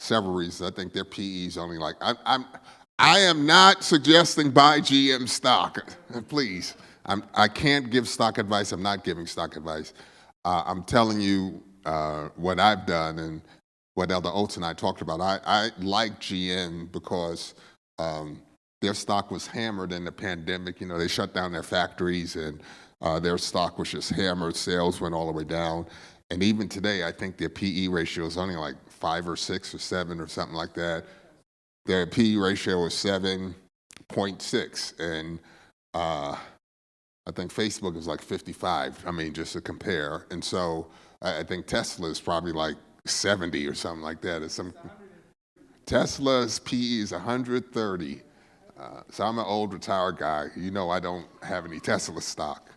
several reasons. I think their PE is only like, I am not suggesting buy GM stock, please. I can't give stock advice. I'm not giving stock advice. I'm telling you what I've done and what Elder Oates and I talked about. I like GM because their stock was hammered in the pandemic. They shut down their factories, and their stock was just hammered. Sales went all the way down. And even today, I think their PE ratio is only like 5 or 6 or 7 or something like that. Their PE ratio is 7.6, and I think Facebook is like 55. I mean, just to compare. And so I think Tesla is probably like 70 or something like that. Tesla's PE is 130. So I'm an old retired guy. I don't have any Tesla stock.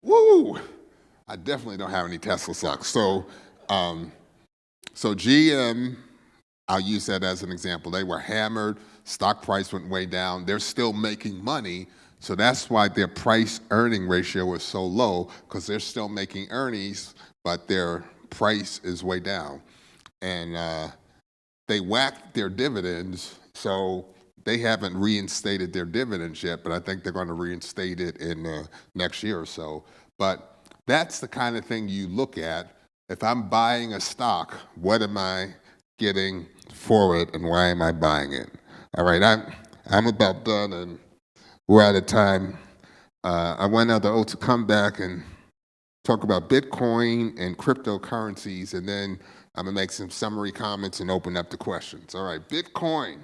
Woo! I definitely don't have any Tesla stock. So GM, I'll use that as an example. They were hammered. Stock price went way down. They're still making money. So that's why their price-earning ratio is so low, because they're still making earnings, but their price is way down. And they whacked their dividends, so they haven't reinstated their dividends yet, but I think they're going to reinstate it in next year or so. But that's the kind of thing you look at. If I'm buying a stock, what am I getting for it, and why am I buying it? All right, I'm about done, and we're out of time. I want Elder to come back and talk about Bitcoin and cryptocurrencies, and then I'm going to make some summary comments and open up the questions. All right, Bitcoin.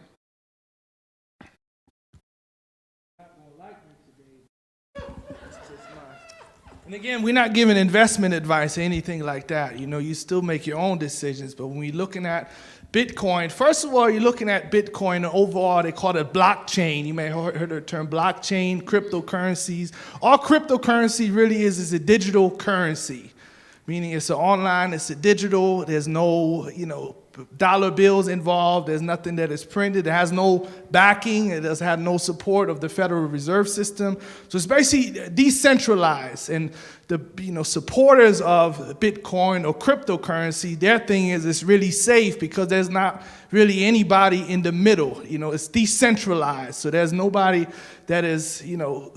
And again, we're not giving investment advice or anything like that. You still make your own decisions. But when we're looking at Bitcoin, first of all, you're looking at Bitcoin, and overall, they call it blockchain. You may have heard the term blockchain, cryptocurrencies. All cryptocurrency really is a digital currency, meaning it's online, it's a digital, there's no, dollar bills involved, there's nothing that is printed, it has no backing, it does have no support of the Federal Reserve System. So it's basically decentralized, and the supporters of Bitcoin or cryptocurrency, their thing is it's really safe because there's not really anybody in the middle. It's decentralized, so there's nobody that is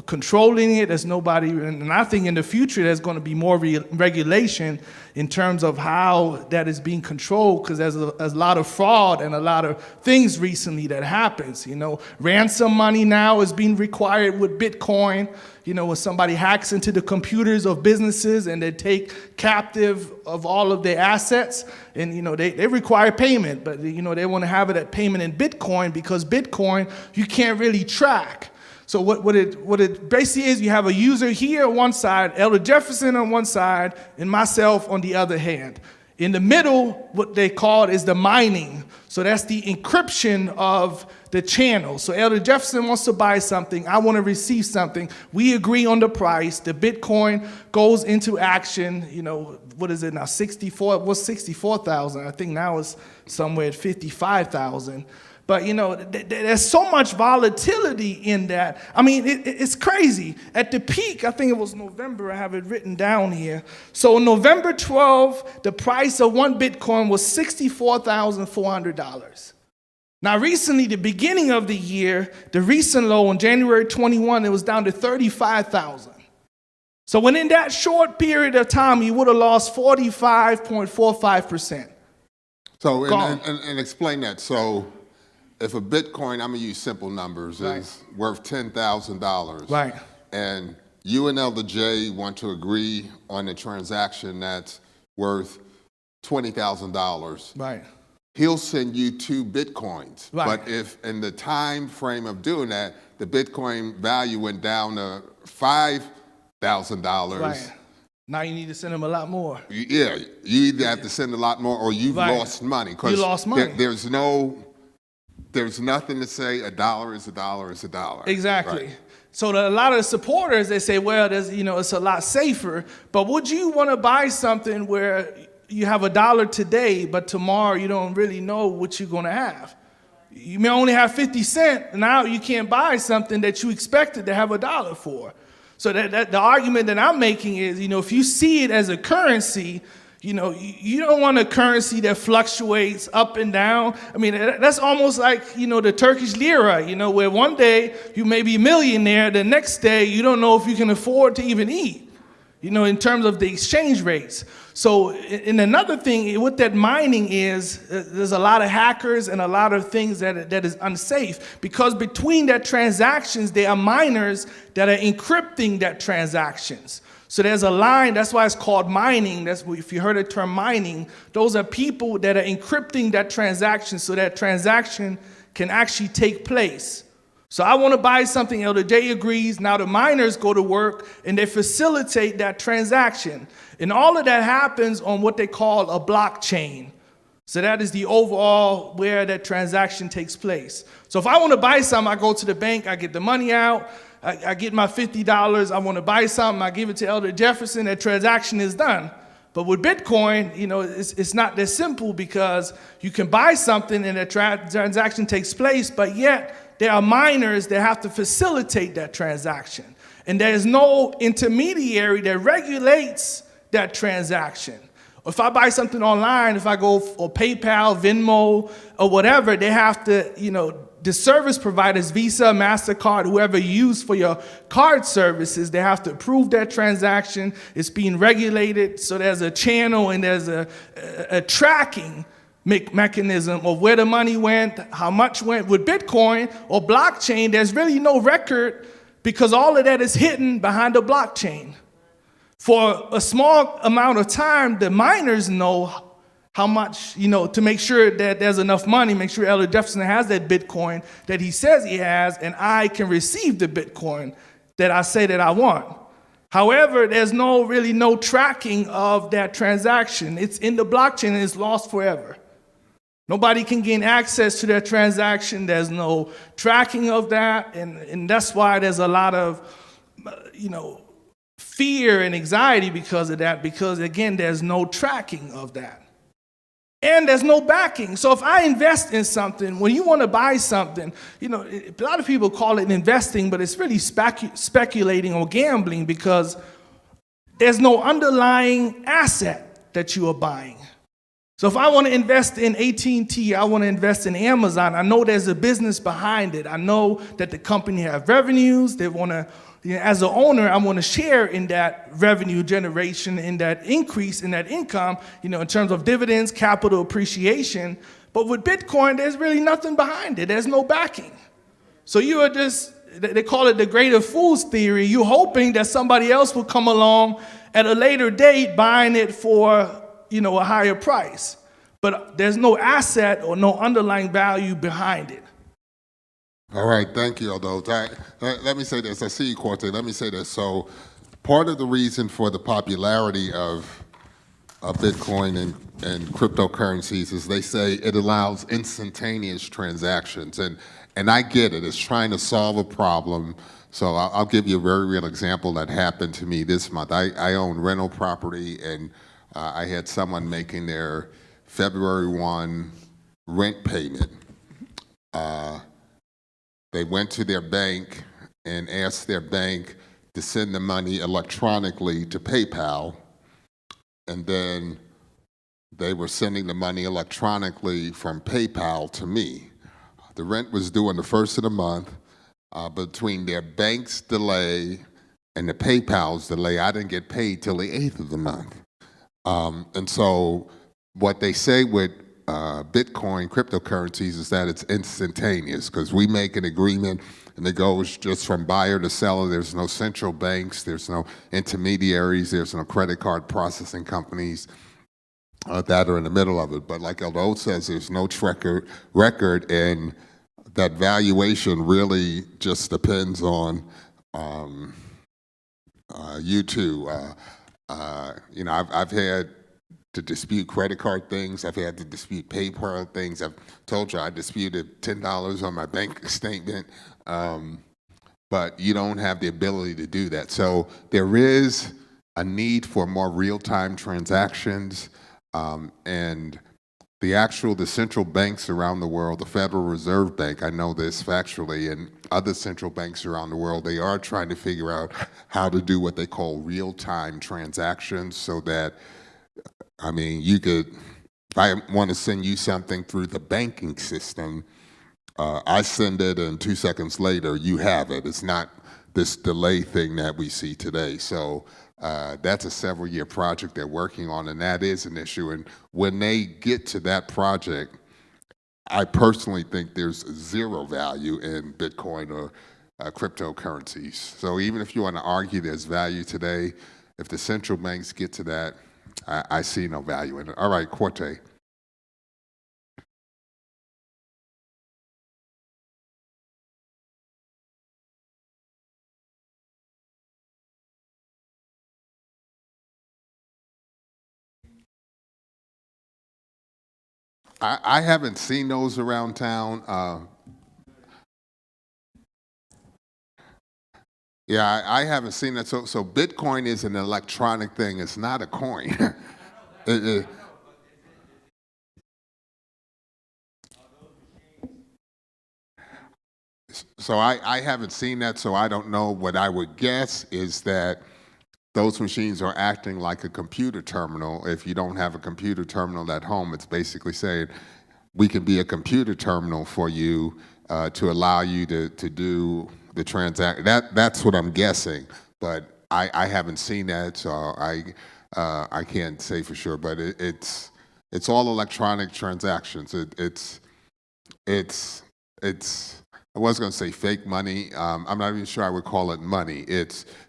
controlling it. There's nobody, and I think in the future there's going to be more regulation in terms of how that is being controlled, because there's a lot of fraud and a lot of things recently that happens. Ransom money now is being required with Bitcoin. When somebody hacks into the computers of businesses and they take captive of all of their assets, and they require payment, but they want to have it at payment in Bitcoin, because Bitcoin you can't really track. So what it basically is, you have a user here on one side, Elder Jefferson on one side, and myself on the other hand. In the middle, what they call is the mining. So that's the encryption of the channel. So Elder Jefferson wants to buy something. I want to receive something. We agree on the price. The Bitcoin goes into action. What is it now? 64. It was 64,000. I think now it's somewhere at 55,000. But, there's so much volatility in that. I mean, it's crazy. At the peak, I think it was November, I have it written down here. So November 12, the price of one Bitcoin was $64,400. Now, recently, the beginning of the year, the recent low on January 21, it was down to 35,000. So within that short period of time, you would have lost 45.45%. So, and explain that. So, if a Bitcoin, I'm going to use simple numbers, right, is worth $10,000. Right. And you and Elder J want to agree on a transaction that's worth $20,000. Right. He'll send you 2 Bitcoins. Right. But if in the time frame of doing that, the Bitcoin value went down to $5,000. Right. Now you need to send him a lot more. Yeah. You either have to send a lot more or you've right, lost money. You lost money. There's nothing to say a dollar is a dollar is a dollar. Exactly. Right. So a lot of supporters, they say, well, it's a lot safer. But would you want to buy something where you have $1 today, but tomorrow you don't really know what you're going to have? You may only have 50 cents. Now you can't buy something that you expected to have $1 for. So that the argument that I'm making is, if you see it as a currency, you don't want a currency that fluctuates up and down. I mean, that's almost like, the Turkish lira, where one day you may be a millionaire, the next day you don't know if you can afford to even eat, in terms of the exchange rates. So, and another thing with that mining is there's a lot of hackers and a lot of things that is unsafe, because between that transactions, there are miners that are encrypting that transactions. So there's a line, that's why it's called mining. That's if you heard the term mining, those are people that are encrypting that transaction so that transaction can actually take place. So I want to buy something, Elder J agrees. Now the miners go to work and they facilitate that transaction. And all of that happens on what they call a blockchain. So that is the overall where that transaction takes place. So if I want to buy something, I go to the bank, I get the money out, I get my $50, I want to buy something, I give it to Elder Jefferson, that transaction is done. But with Bitcoin, it's not that simple, because you can buy something and that transaction takes place, but yet there are miners that have to facilitate that transaction. And there is no intermediary that regulates that transaction. If I buy something online, if I go for PayPal, Venmo, or whatever, they have to, the service providers, Visa, MasterCard, whoever you use for your card services, they have to approve that transaction. It's being regulated. So there's a channel and there's a tracking mechanism of where the money went, how much went. With Bitcoin or blockchain, there's really no record, because all of that is hidden behind the blockchain. For a small amount of time, the miners know how much, to make sure that there's enough money, make sure Elder Jefferson has that Bitcoin that he says he has, and I can receive the Bitcoin that I say that I want. However, there's no tracking of that transaction. It's in the blockchain and it's lost forever. Nobody can gain access to that transaction. There's no tracking of that, and that's why there's a lot of, fear and anxiety because of that. Because again, there's no tracking of that, and there's no backing. So if I invest in something, when you want to buy something, a lot of people call it investing, but it's really speculating or gambling because there's no underlying asset that you are buying. So if I want to invest in AT&T, I want to invest in Amazon, I know there's a business behind it. I know that the company have revenues. They want to, as an owner, I want to share in that revenue generation, in that increase in that income, in terms of dividends, capital appreciation. But with Bitcoin, there's really nothing behind it. There's no backing. So you are just, they call it the greater fool's theory. You're hoping that somebody else will come along at a later date buying it for a higher price, but there's no asset or no underlying value behind it. All right, thank you, Aldo. Let me say this. I see you, Corte. Let me say this. So part of the reason for the popularity of Bitcoin and cryptocurrencies is they say it allows instantaneous transactions. And I get it. It's trying to solve a problem. So I'll give you a very real example that happened to me this month. I own rental property, and I had someone making their February 1 rent payment. They went to their bank and asked their bank to send the money electronically to PayPal, and then they were sending the money electronically from PayPal to me. The rent was due on the 1st of the month. Between their bank's delay and the PayPal's delay, I didn't get paid till the 8th of the month. And so what they say with Bitcoin cryptocurrencies is that it's instantaneous, because we make an agreement and it goes just from buyer to seller. There's no central banks, there's no intermediaries, there's no credit card processing companies that are in the middle of it. But like Aldo says, there's no record, and that valuation really just depends on you two. I've had to dispute credit card things. I've had to dispute PayPal things. I've told you I disputed $10 on my bank statement, but you don't have the ability to do that. So there is a need for more real-time transactions, and the central banks around the world, the Federal Reserve Bank, I know this factually, and other central banks around the world, they are trying to figure out how to do what they call real-time transactions, so that, if I want to send you something through the banking system, I send it and 2 seconds later you have it. It's not this delay thing that we see today. So that's a several-year project they're working on, and that is an issue. And when they get to that project, I personally think there's zero value in Bitcoin or cryptocurrencies. So even if you want to argue there's value today, if the central banks get to that, I see no value in it. All right, Corte. I haven't seen those around town. I haven't seen that. So Bitcoin is an electronic thing. It's not a coin. So I haven't seen that, so I don't know. What I would guess is that those machines are acting like a computer terminal. If you don't have a computer terminal at home, it's basically saying, we can be a computer terminal for you to allow you to do the transaction. That's what I'm guessing, but I haven't seen that, so I can't say for sure. But it's all electronic transactions. It's I was going to say fake money. I'm not even sure I would call it money.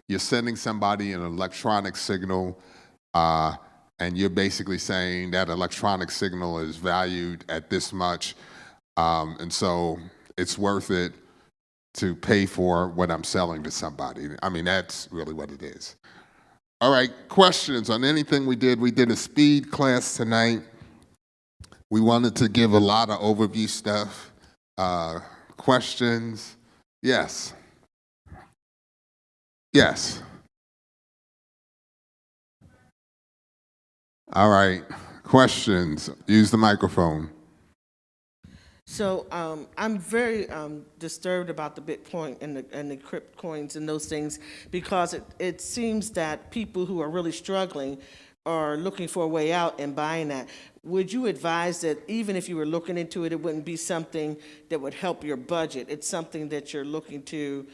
You're sending somebody an electronic signal, and you're basically saying that electronic signal is valued at this much, and so it's worth it to pay for what I'm selling to somebody. I mean, that's really what it is. All right, questions on anything we did? We did a speed class tonight. We wanted to give a lot of overview stuff. Questions? Yes. Yes. All right, questions? Use the microphone. So I'm very disturbed about the Bitcoin and the crypto coins and those things, because it seems that people who are really struggling are looking for a way out and buying that. Would you advise that even if you were looking into it, it wouldn't be something that would help your budget? It's something that you're looking to,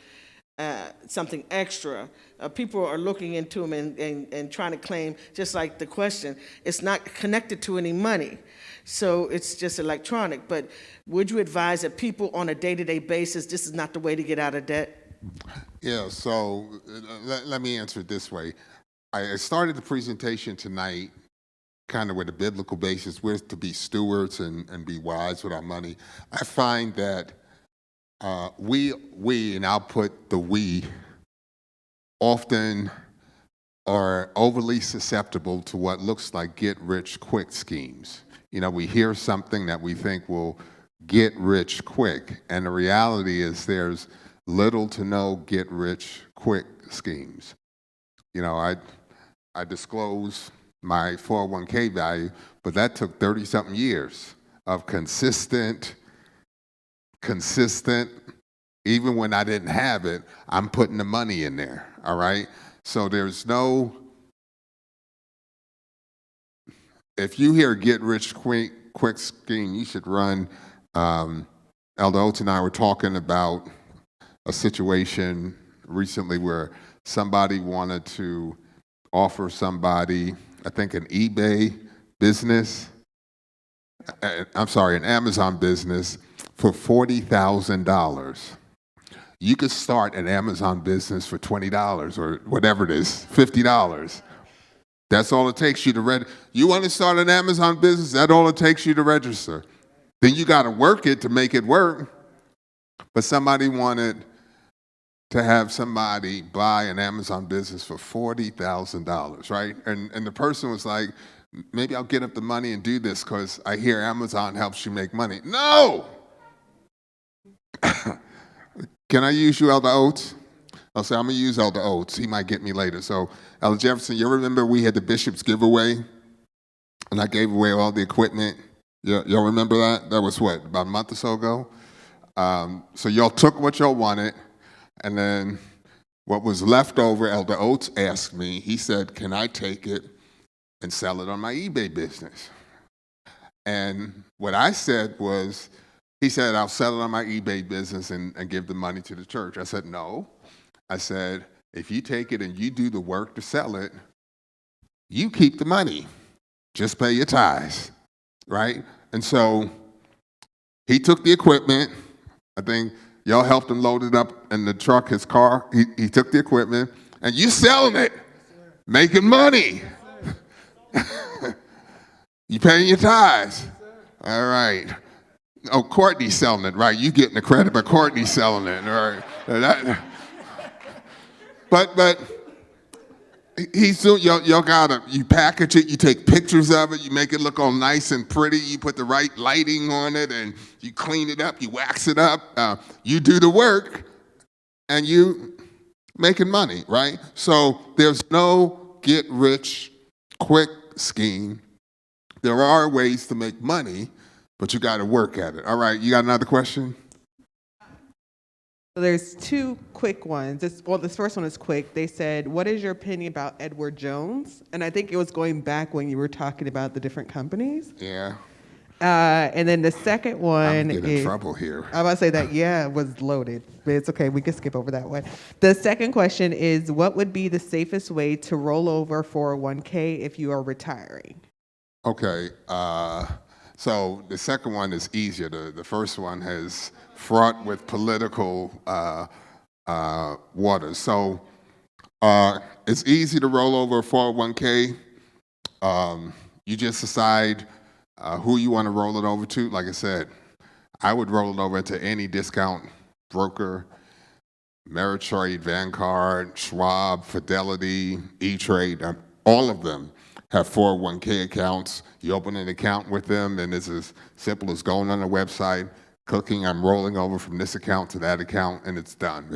something extra. People are looking into them and trying to claim, just like the question, it's not connected to any money. So it's just electronic. But would you advise that people on a day-to-day basis, this is not the way to get out of debt? Yeah, so let me answer it this way. I started the presentation tonight kind of with a biblical basis. We're to be stewards and be wise with our money. I find that we, and I'll put the we, often are overly susceptible to what looks like get-rich-quick schemes. You know, we hear something that we think will get rich quick, and the reality is there's little to no get-rich-quick schemes. You know, I disclose my 401k value, but that took 30-something years of consistent, even when I didn't have it, I'm putting the money in there, all right? So there's no, if you hear get rich quick scheme, you should run. Elder Oates and I were talking about a situation recently where somebody wanted to offer somebody, I think an eBay business, an Amazon business for $40,000. You could start an Amazon business for $20 or whatever it is, $50. That's all it takes you to register. You want to start an Amazon business, that's all it takes you to register. Then you got to work it to make it work. But somebody wanted to have somebody buy an Amazon business for $40,000, right? And the person was like, maybe I'll get up the money and do this because I hear Amazon helps you make money. No! Can I use you, Elder Oates? I'll say, I'm going to use Elder Oates. He might get me later. So, Elder Jefferson, you remember we had the bishop's giveaway? And I gave away all the equipment. Y'all remember that? That was what, about a month or so ago? So y'all took what y'all wanted, and then what was left over, Elder Oates asked me, he said, can I take it and sell it on my eBay business? And what I said was, he said, I'll sell it on my eBay business and give the money to the church. I said, no. I said, if you take it and you do the work to sell it, you keep the money. Just pay your tithes, right? And so he took the equipment. I think y'all helped him load it up in the truck, his car. He took the equipment, and you selling it, making money. You paying your tithes. All right. Oh, Courtney's selling it, right? You getting the credit, but Courtney's selling it, all right? But he's doing, y'all gotta, you package it, you take pictures of it, you make it look all nice and pretty, you put the right lighting on it, and you clean it up, you wax it up, you do the work, and you making money, right? So there's no get-rich-quick scheme. There are ways to make money, but you gotta work at it. All right, you got another question? So there's two quick ones. This first one is quick. They said, what is your opinion about Edward Jones? And I think it was going back when you were talking about the different companies. Yeah. And then the second one I'm getting in trouble here. I'm about to say that, it was loaded, but it's okay. We can skip over that one. The second question is, what would be the safest way to roll over 401k if you are retiring? Okay. So the second one is easier. The first one has fraught with political waters. So it's easy to roll over a 401k. You just decide who you want to roll it over to. Like I said, I would roll it over to any discount broker. Ameritrade, Vanguard, Schwab, Fidelity, E-Trade, all of them have 401k accounts. You open an account with them, and it's as simple as going on the website, clicking, I'm rolling over from this account to that account, and it's done.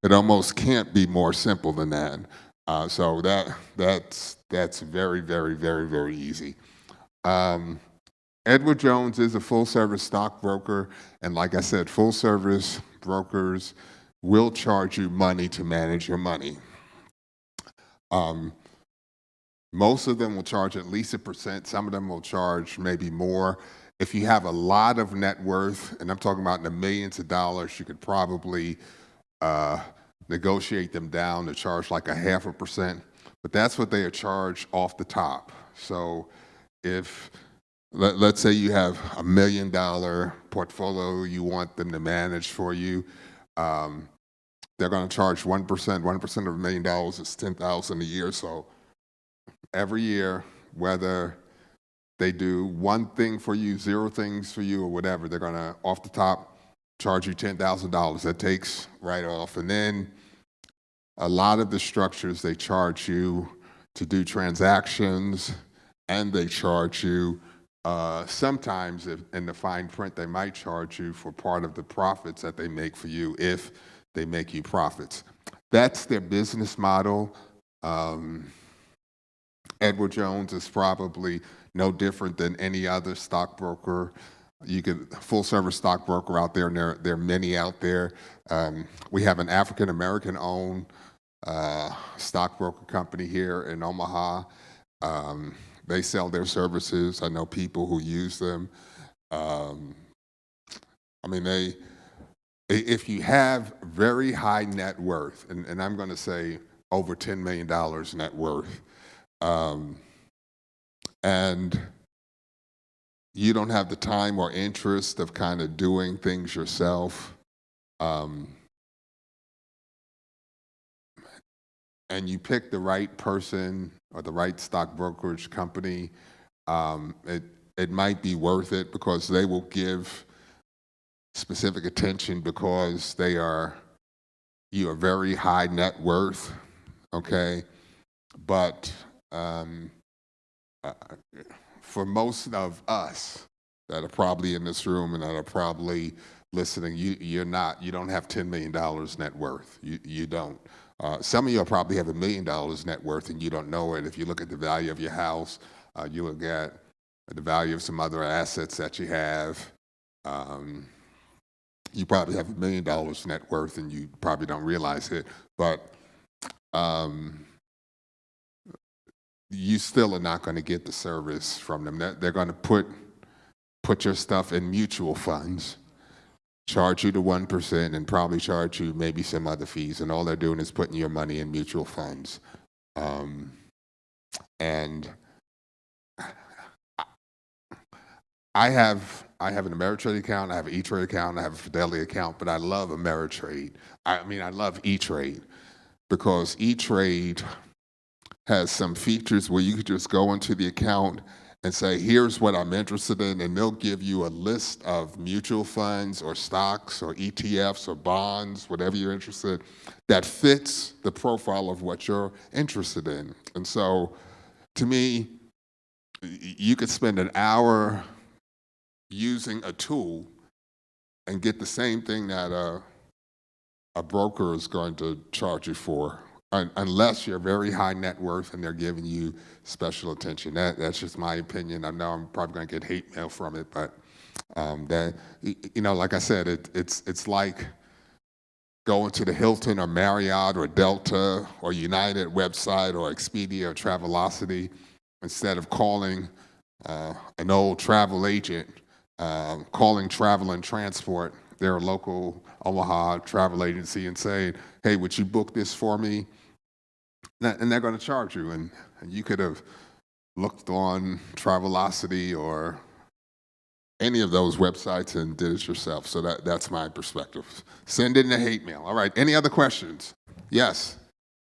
It almost can't be more simple than that. So that's very, very, very, very easy. Edward Jones is a full-service stockbroker, and like I said, full-service brokers will charge you money to manage your money. Most of them will charge at least 1%. Some of them will charge maybe more. If you have a lot of net worth, and I'm talking about in the millions of dollars, you could probably negotiate them down to charge like 0.5%. But that's what they are charged off the top. So if let's say you have $1 million portfolio you want them to manage for you, they're going to charge 1%. 1% of $1 million is $10,000 a year. So every year, whether they do one thing for you, 0 things for you, or whatever, they're going to, off the top, charge you $10,000. That takes right off. And then a lot of the structures, they charge you to do transactions, and they charge you, sometimes in the fine print, they might charge you for part of the profits that they make for you if they make you profits. That's their business model. Edward Jones is probably no different than any other stockbroker. You can full-service stockbroker out there, and there are many out there. We have an African-American owned stockbroker company here in Omaha. They sell their services. I know people who use them. I mean, if you have very high net worth, and I'm going to say over $10 million net worth, and you don't have the time or interest of kind of doing things yourself, and you pick the right person or the right stock brokerage company, it might be worth it because they will give specific attention because you are very high net worth, okay? But for most of us that are probably in this room and that are probably listening, you don't have $10 million net worth. You don't. Some of you probably have $1 million net worth and you don't know it. If you look at the value of your house, you look at the value of some other assets that you have, you probably have $1 million net worth and you probably don't realize it. But you still are not going to get the service from them. They're going to put your stuff in mutual funds, charge you the 1%, and probably charge you maybe some other fees. And all they're doing is putting your money in mutual funds. And I have an Ameritrade account, I have an E-Trade account, I have a Fidelity account, but I love Ameritrade. I love E-Trade because E-Trade has some features where you could just go into the account and say, here's what I'm interested in, and they'll give you a list of mutual funds or stocks or ETFs or bonds, whatever you're interested in, that fits the profile of what you're interested in. And so, to me, you could spend an hour using a tool and get the same thing that a broker is going to charge you for, unless you're very high net worth and they're giving you special attention. That's just my opinion. I know I'm probably going to get hate mail from it, but like I said, it's like going to the Hilton or Marriott or Delta or United website or Expedia or Travelocity instead of calling an old travel agent, calling Travel and Transport, their local Omaha travel agency, and saying, hey, would you book this for me? And they're going to charge you. And you could have looked on Travelocity or any of those websites and did it yourself. So that's my perspective. Send in the hate mail. All right, any other questions? Yes.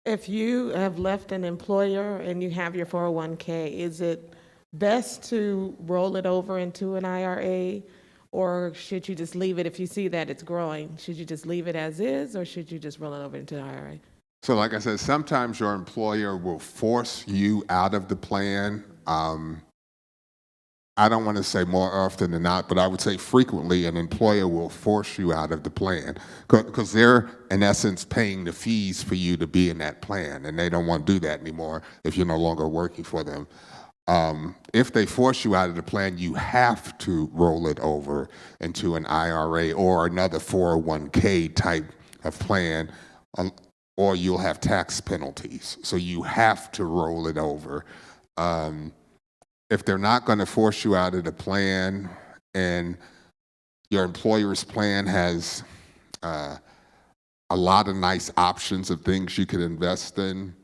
If you have left an employer and you have your 401k, is it best to roll it over into an IRA, Or should you just leave it if you see that it's growing? Should you just leave it as is, or should you just roll it over into the IRA? So like I said, sometimes your employer will force you out of the plan. I don't want to say more often than not, but I would say frequently an employer will force you out of the plan because they're, in essence, paying the fees for you to be in that plan, and they don't want to do that anymore if you're no longer working for them. If they force you out of the plan, you have to roll it over into an IRA or another 401k type of plan, or you'll have tax penalties. So you have to roll it over. If they're not going to force you out of the plan and your employer's plan has a lot of nice options of things you could invest in,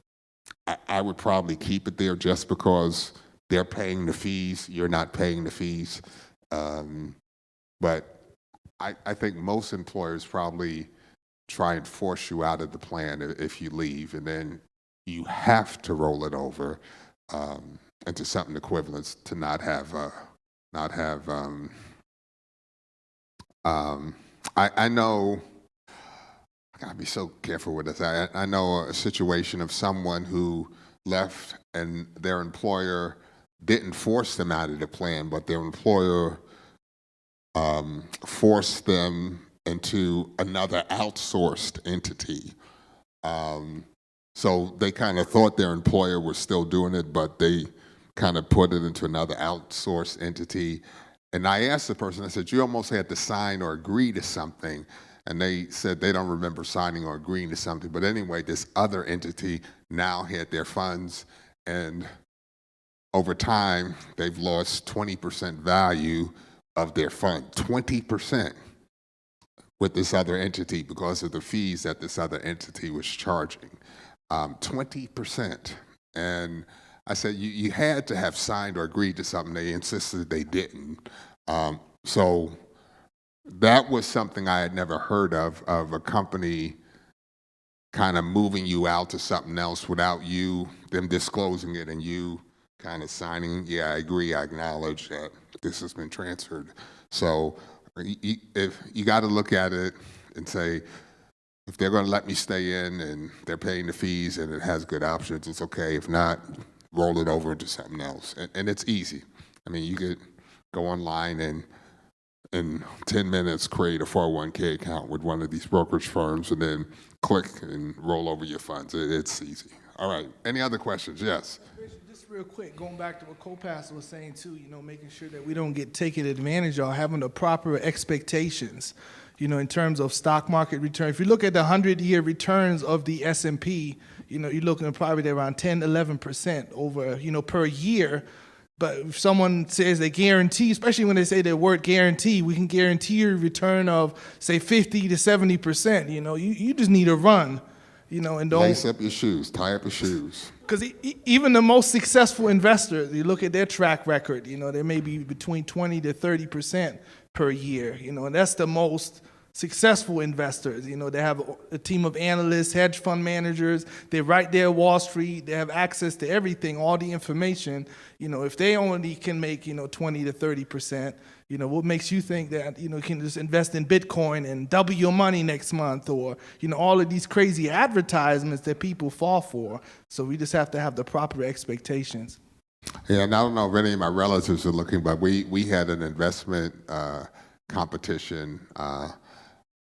I would probably keep it there just because they're paying the fees, you're not paying the fees. But I think most employers probably try and force you out of the plan if you leave, and then you have to roll it over into something equivalent to not have. I know. I gotta be so careful with this. I know a situation of someone who left and their employer didn't force them out of the plan, but their employer forced them into another outsourced entity. So they kind of thought their employer was still doing it, but they kind of put it into another outsourced entity. And I asked the person, I said, you almost had to sign or agree to something. And they said they don't remember signing or agreeing to something. But anyway, this other entity now had their funds, and over time, they've lost 20% value of their fund, 20% with this other entity because of the fees that this other entity was charging, 20%. And I said, you had to have signed or agreed to something. They insisted they didn't. So that was something I had never heard of a company kind of moving you out to something else without them disclosing it and you kind of signing, yeah, I agree, I acknowledge that this has been transferred. So if you got to look at it and say, if they're going to let me stay in and they're paying the fees and it has good options, it's okay. If not, roll it over into something else. And it's easy. I mean, you could go online and in 10 minutes create a 401k account with one of these brokerage firms and then click and roll over your funds. It's easy. All right. Any other questions? Yes. Just real quick, going back to what co-pastor was saying too, making sure that we don't get taken advantage of, having the proper expectations, in terms of stock market return. If you look at the 100-year returns of the S&P, you're looking at probably around 10, 11% over, per year. But if someone says they guarantee, especially when they say the word guarantee, we can guarantee a return of, say, 50 to 70%, you just need to run, and don't. Lace up your shoes, tie up your shoes. Because even the most successful investors, you look at their track record, they may be between 20 to 30% per year, and that's the most successful investors. They have a team of analysts, hedge fund managers. They're right there at Wall Street. They have access to everything, all the information. If they only can make, 20 to 30%, what makes you think that, you can just invest in Bitcoin and double your money next month, or, all of these crazy advertisements that people fall for. So we just have to have the proper expectations. Yeah, and I don't know if any of my relatives are looking, but we had an investment competition.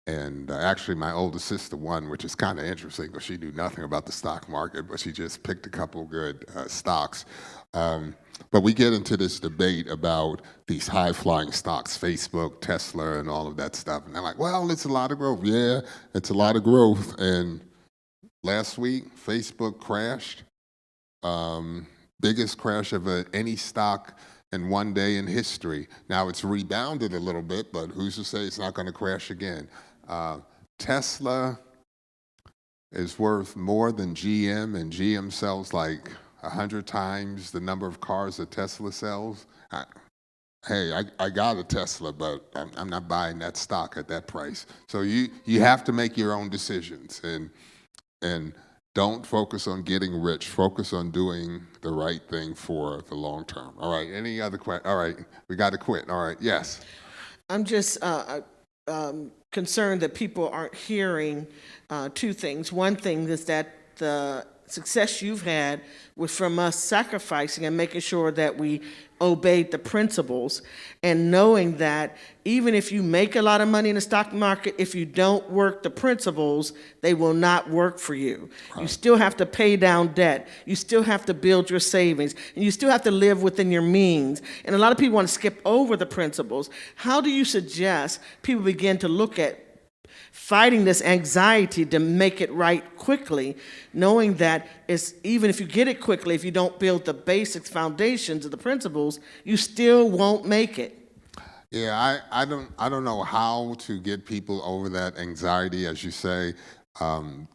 And actually, my older sister won, which is kind of interesting because she knew nothing about the stock market, but she just picked a couple good stocks. But we get into this debate about these high-flying stocks, Facebook, Tesla, and all of that stuff. And they're like, well, it's a lot of growth. Yeah, it's a lot of growth. And last week, Facebook crashed. Biggest crash of any stock in one day in history. Now, it's rebounded a little bit, but who's to say it's not going to crash again? Tesla is worth more than GM, and GM sells like 100 times the number of cars that Tesla sells. I got a Tesla, but I'm not buying that stock at that price. So you have to make your own decisions, and don't focus on getting rich. Focus on doing the right thing for the long term. All right, any other questions? All right, we got to quit. All right, yes. I'm just concerned that people aren't hearing two things. One thing is that the success you've had was from us sacrificing and making sure that we obeyed the principles, and knowing that even if you make a lot of money in the stock market, if you don't work the principles, they will not work for you. You still have to pay down debt. You still have to build your savings, and you still have to live within your means. And a lot of people want to skip over the principles. How do you suggest people begin to look at fighting this anxiety to make it right quickly, knowing that it's, even if you get it quickly, if you don't build the basics, foundations of the principles, you still won't make it? Yeah, I don't know how to get people over that anxiety, as you say.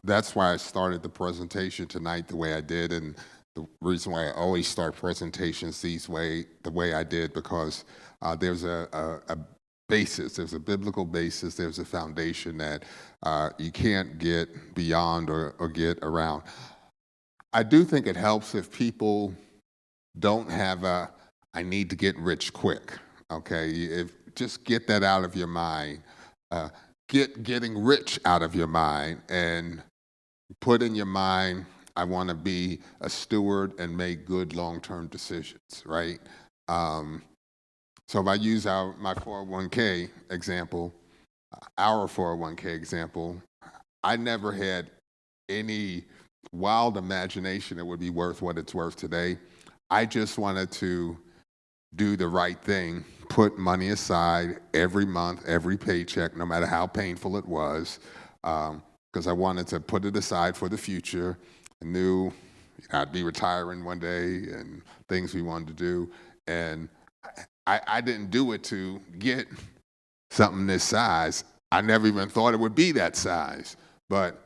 That's why I started the presentation tonight the way I did, and the reason why I always start presentations the way I did, because there's a basis, there's a biblical basis, there's a foundation that you can't get beyond or get around. I do think it helps if people don't have I need to get rich quick, okay? Just get that out of your mind. Getting rich out of your mind, and put in your mind, I want to be a steward and make good long-term decisions, right? So if I use my 401k example, our 401k example, I never had any wild imagination it would be worth what it's worth today. I just wanted to do the right thing, put money aside every month, every paycheck, no matter how painful it was, because I wanted to put it aside for the future. I knew I'd be retiring one day and things we wanted to do, and I didn't do it to get something this size. I never even thought it would be that size, but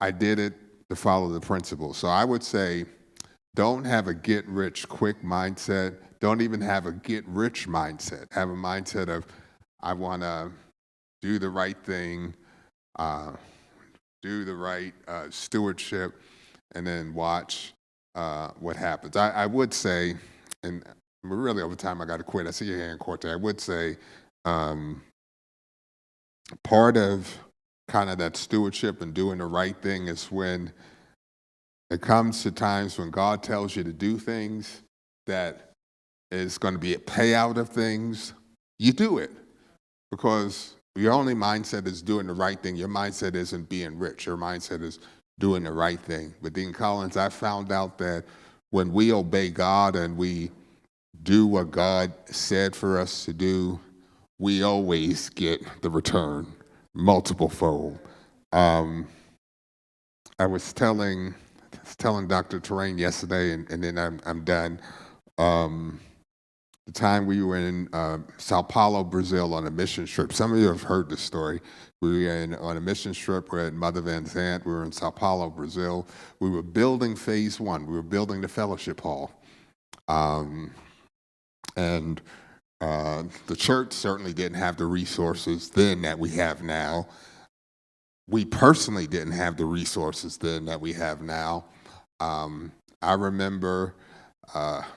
I did it to follow the principles. So I would say, don't have a get-rich-quick mindset. Don't even have a get-rich mindset. Have a mindset of, I want to do the right thing, do the right stewardship, and then watch what happens. I would say, and we're really over time, I got to quit. I see your hand, Corte. I would say part of kind of that stewardship and doing the right thing is when it comes to times when God tells you to do things that is going to be a payout of things, you do it. Because your only mindset is doing the right thing. Your mindset isn't being rich. Your mindset is doing the right thing. But Dean Collins, I found out that when we obey God and we do what God said for us to do, we always get the return, multiple fold. I was telling Dr. Terrain yesterday, and then I'm done. The time we were in Sao Paulo, Brazil on a mission trip. Some of you have heard this story. We were on a mission trip. We're at Mother Van Zandt. We were in Sao Paulo, Brazil. We were building phase one. We were building the fellowship hall. And the church certainly didn't have the resources then that we have now. We personally didn't have the resources then that we have now. I remember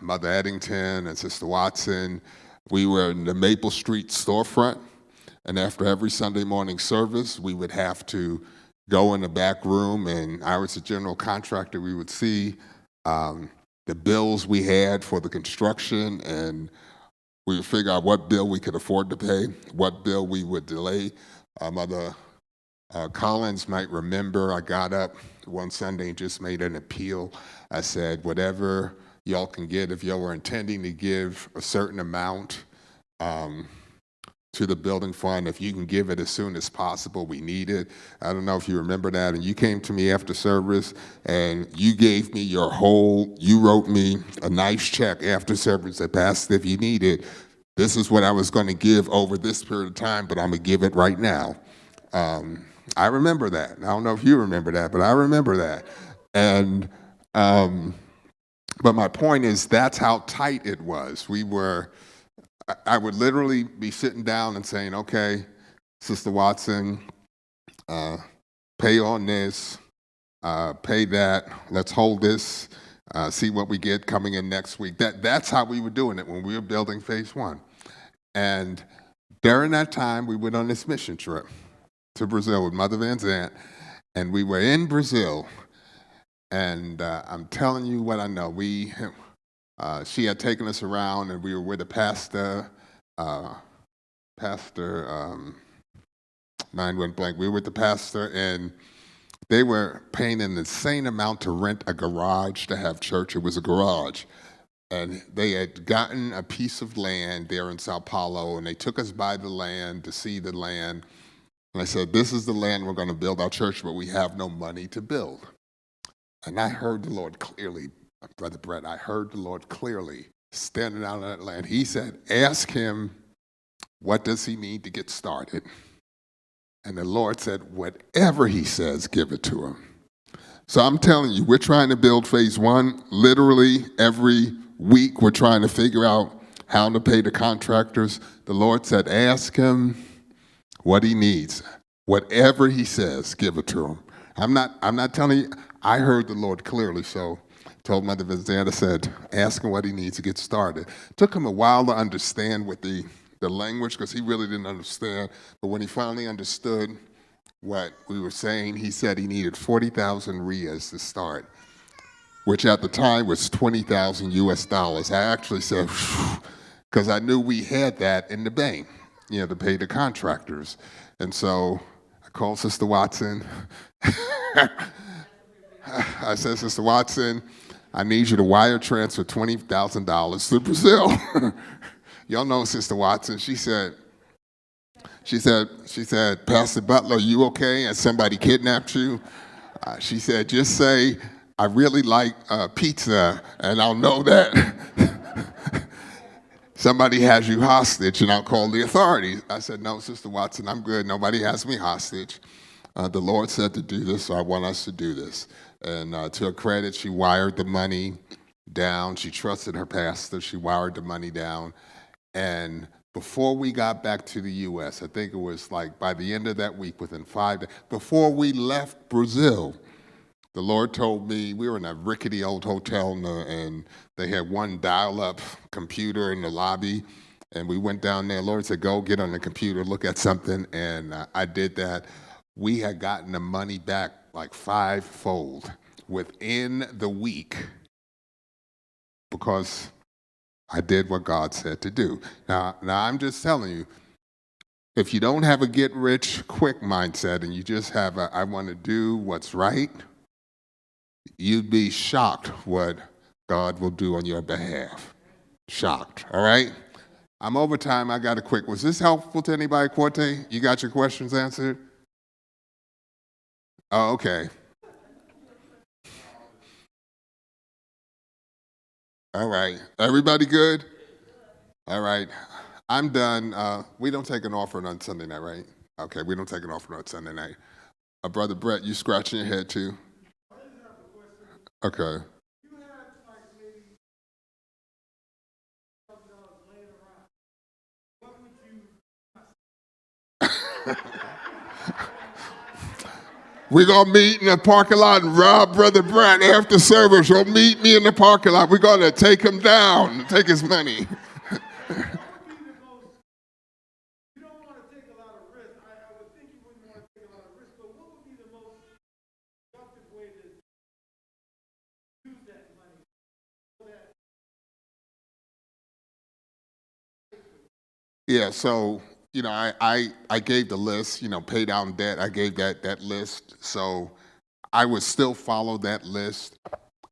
Mother Eddington and Sister Watson. We were in the Maple Street storefront, and after every Sunday morning service, we would have to go in the back room, and I was a general contractor. We would see the bills we had for the construction, and we would figure out what bill we could afford to pay, what bill we would delay. Mother Collins might remember I got up one Sunday and just made an appeal. I said, whatever y'all can get, if y'all were intending to give a certain amount to the building fund, if you can give it as soon as possible, we need it. I don't know if you remember that. And you came to me after service and you gave me you wrote me a nice check after service that, Pastor, if you need it, this is what I was going to give over this period of time, but I'm going to give it right now. I remember that. I don't know if you remember that, but I remember that. And but my point is, that's how tight it was. I would literally be sitting down and saying, okay, Sister Watson, pay on this, pay that, let's hold this, see what we get coming in next week. That's how we were doing it when we were building phase one. And During that time, we went on this mission trip to Brazil with Mother Van Zant, and we were in Brazil. And I'm telling you what I know. She had taken us around, and we were with a pastor. Mind went blank. We were with the pastor, and they were paying an insane amount to rent a garage to have church. It was a garage. And they had gotten a piece of land there in Sao Paulo, and they took us by the land to see the land. And I said, this is the land we're going to build our church, but we have no money to build. And I heard the Lord clearly, Brother Brett, I heard the Lord clearly standing out on that land. He said, ask him, what does he need to get started? And the Lord said, whatever he says, give it to him. So I'm telling you, we're trying to build phase one. Literally every week we're trying to figure out how to pay the contractors. The Lord said, ask him what he needs. Whatever he says, give it to him. I'm not telling you, I heard the Lord clearly, so I told Mother Vizanda, said, ask him what he needs to get started. It took him a while to understand what the language, because he really didn't understand. But when he finally understood what we were saying, he said he needed 40,000 Rias to start, which at the time was 20,000 US dollars. I actually said, because I knew we had that in the bank, to pay the contractors. And so I called Sister Watson. I said, Sister Watson, I need you to wire transfer $20,000 to Brazil. Y'all know Sister Watson. She said, Pastor Butler, are you okay? And somebody kidnapped you? She said, just say, I really like pizza, and I'll know that somebody has you hostage, and I'll call the authorities. I said, no, Sister Watson, I'm good. Nobody has me hostage. The Lord said to do this, so I want us to do this. And to her credit, she wired the money down. She trusted her pastor. She wired the money down. And before we got back to the U.S., I think it was like by the end of that week, within 5 days, before we left Brazil, the Lord told me, we were in a rickety old hotel, and they had one dial-up computer in the lobby, and we went down there. The Lord said, go get on the computer, look at something, and I did that. We had gotten the money back like 5-fold within the week because I did what God said to do. Now I'm just telling you, if you don't have a get-rich-quick mindset and you just have I want to do what's right, you'd be shocked what God will do on your behalf. Shocked, all right? I'm over time. I got a quick. Was this helpful to anybody, Corte? You got your questions answered? Oh, okay. All right. Everybody good? All right. I'm done. We don't take an offering on Sunday night, right? Okay, we don't take an offering on Sunday night. Brother Brett, you scratching your head too? Okay. We're going to meet in the parking lot and rob Brother Brett after service. You'll meet me in the parking lot. We're going to take him down, take his money. Yeah, so, I gave the list, pay down debt. I gave that list. So I would still follow that list.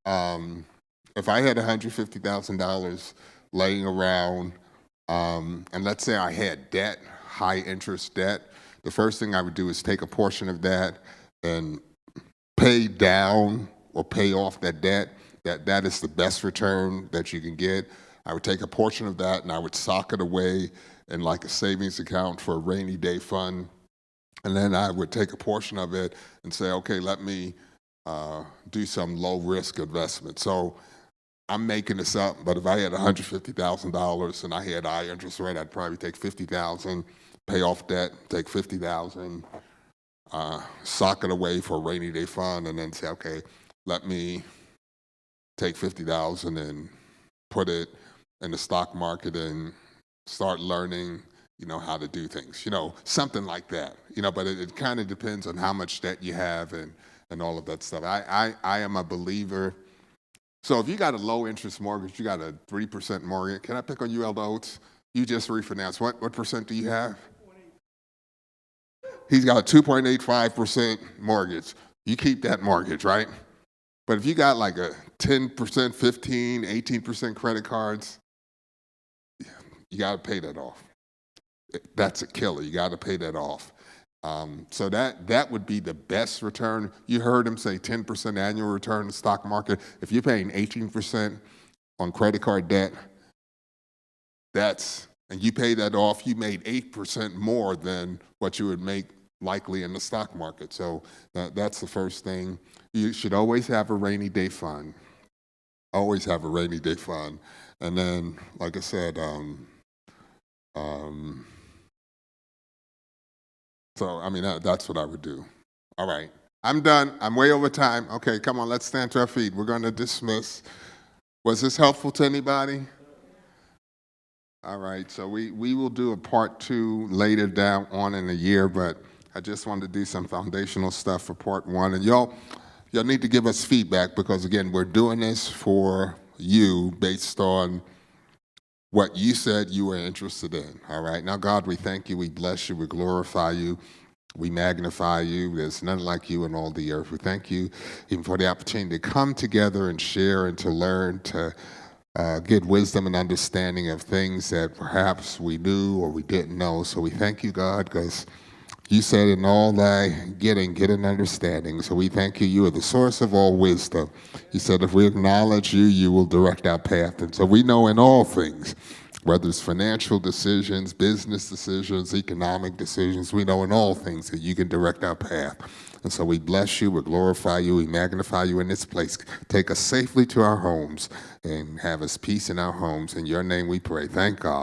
If I had $150,000 laying around, and let's say I had debt, high interest debt, the first thing I would do is take a portion of that and pay down or pay off that debt. That is the best return that you can get. I would take a portion of that and I would sock it away in like a savings account for a rainy day fund. And then I would take a portion of it and say, okay, let me do some low risk investment. So I'm making this up, but if I had $150,000 and I had high interest rate, I'd probably take $50,000, pay off debt, take $50,000, sock it away for a rainy day fund, and then say, okay, let me take $50,000 and put it in the stock market and start learning how to do things, something like that, but it kind of depends on how much debt you have and all of that stuff. I am a believer. So if you got a low interest mortgage, you got a 3% mortgage, can I pick on you, Elder Oates? You just refinance. What percent do you have? He's got a 2.85% mortgage. You keep that mortgage, right? But if you got like a 10%, 15, 18% credit cards, you got to pay that off. That's a killer. You got to pay that off. So that would be the best return. You heard him say 10% annual return in the stock market. If you're paying 18% on credit card debt, and you pay that off, you made 8% more than what you would make likely in the stock market. So that's the first thing. You should always have a rainy day fund. Always have a rainy day fund. And then, like I said, that's what I would do. All right, I'm done. I'm way over time. Okay, come on, let's stand to our feet. We're going to dismiss. Was this helpful to anybody? All right, so we will do a part 2 later down on in the year, but I just wanted to do some foundational stuff for part 1. And y'all need to give us feedback because, again, we're doing this for you based on what you said you were interested in, all right? Now, God, we thank you, we bless you, we glorify you, we magnify you. There's none like you in all the earth. We thank you even for the opportunity to come together and share and to learn, to get wisdom and understanding of things that perhaps we knew or we didn't know. So we thank you, God, because you said in all thy getting, get an understanding. So we thank you. You are the source of all wisdom. You said if we acknowledge you, you will direct our path. And so we know in all things, whether it's financial decisions, business decisions, economic decisions, we know in all things that you can direct our path. And so we bless you, we glorify you, we magnify you in this place. Take us safely to our homes and have us peace in our homes. In your name we pray. Thank God.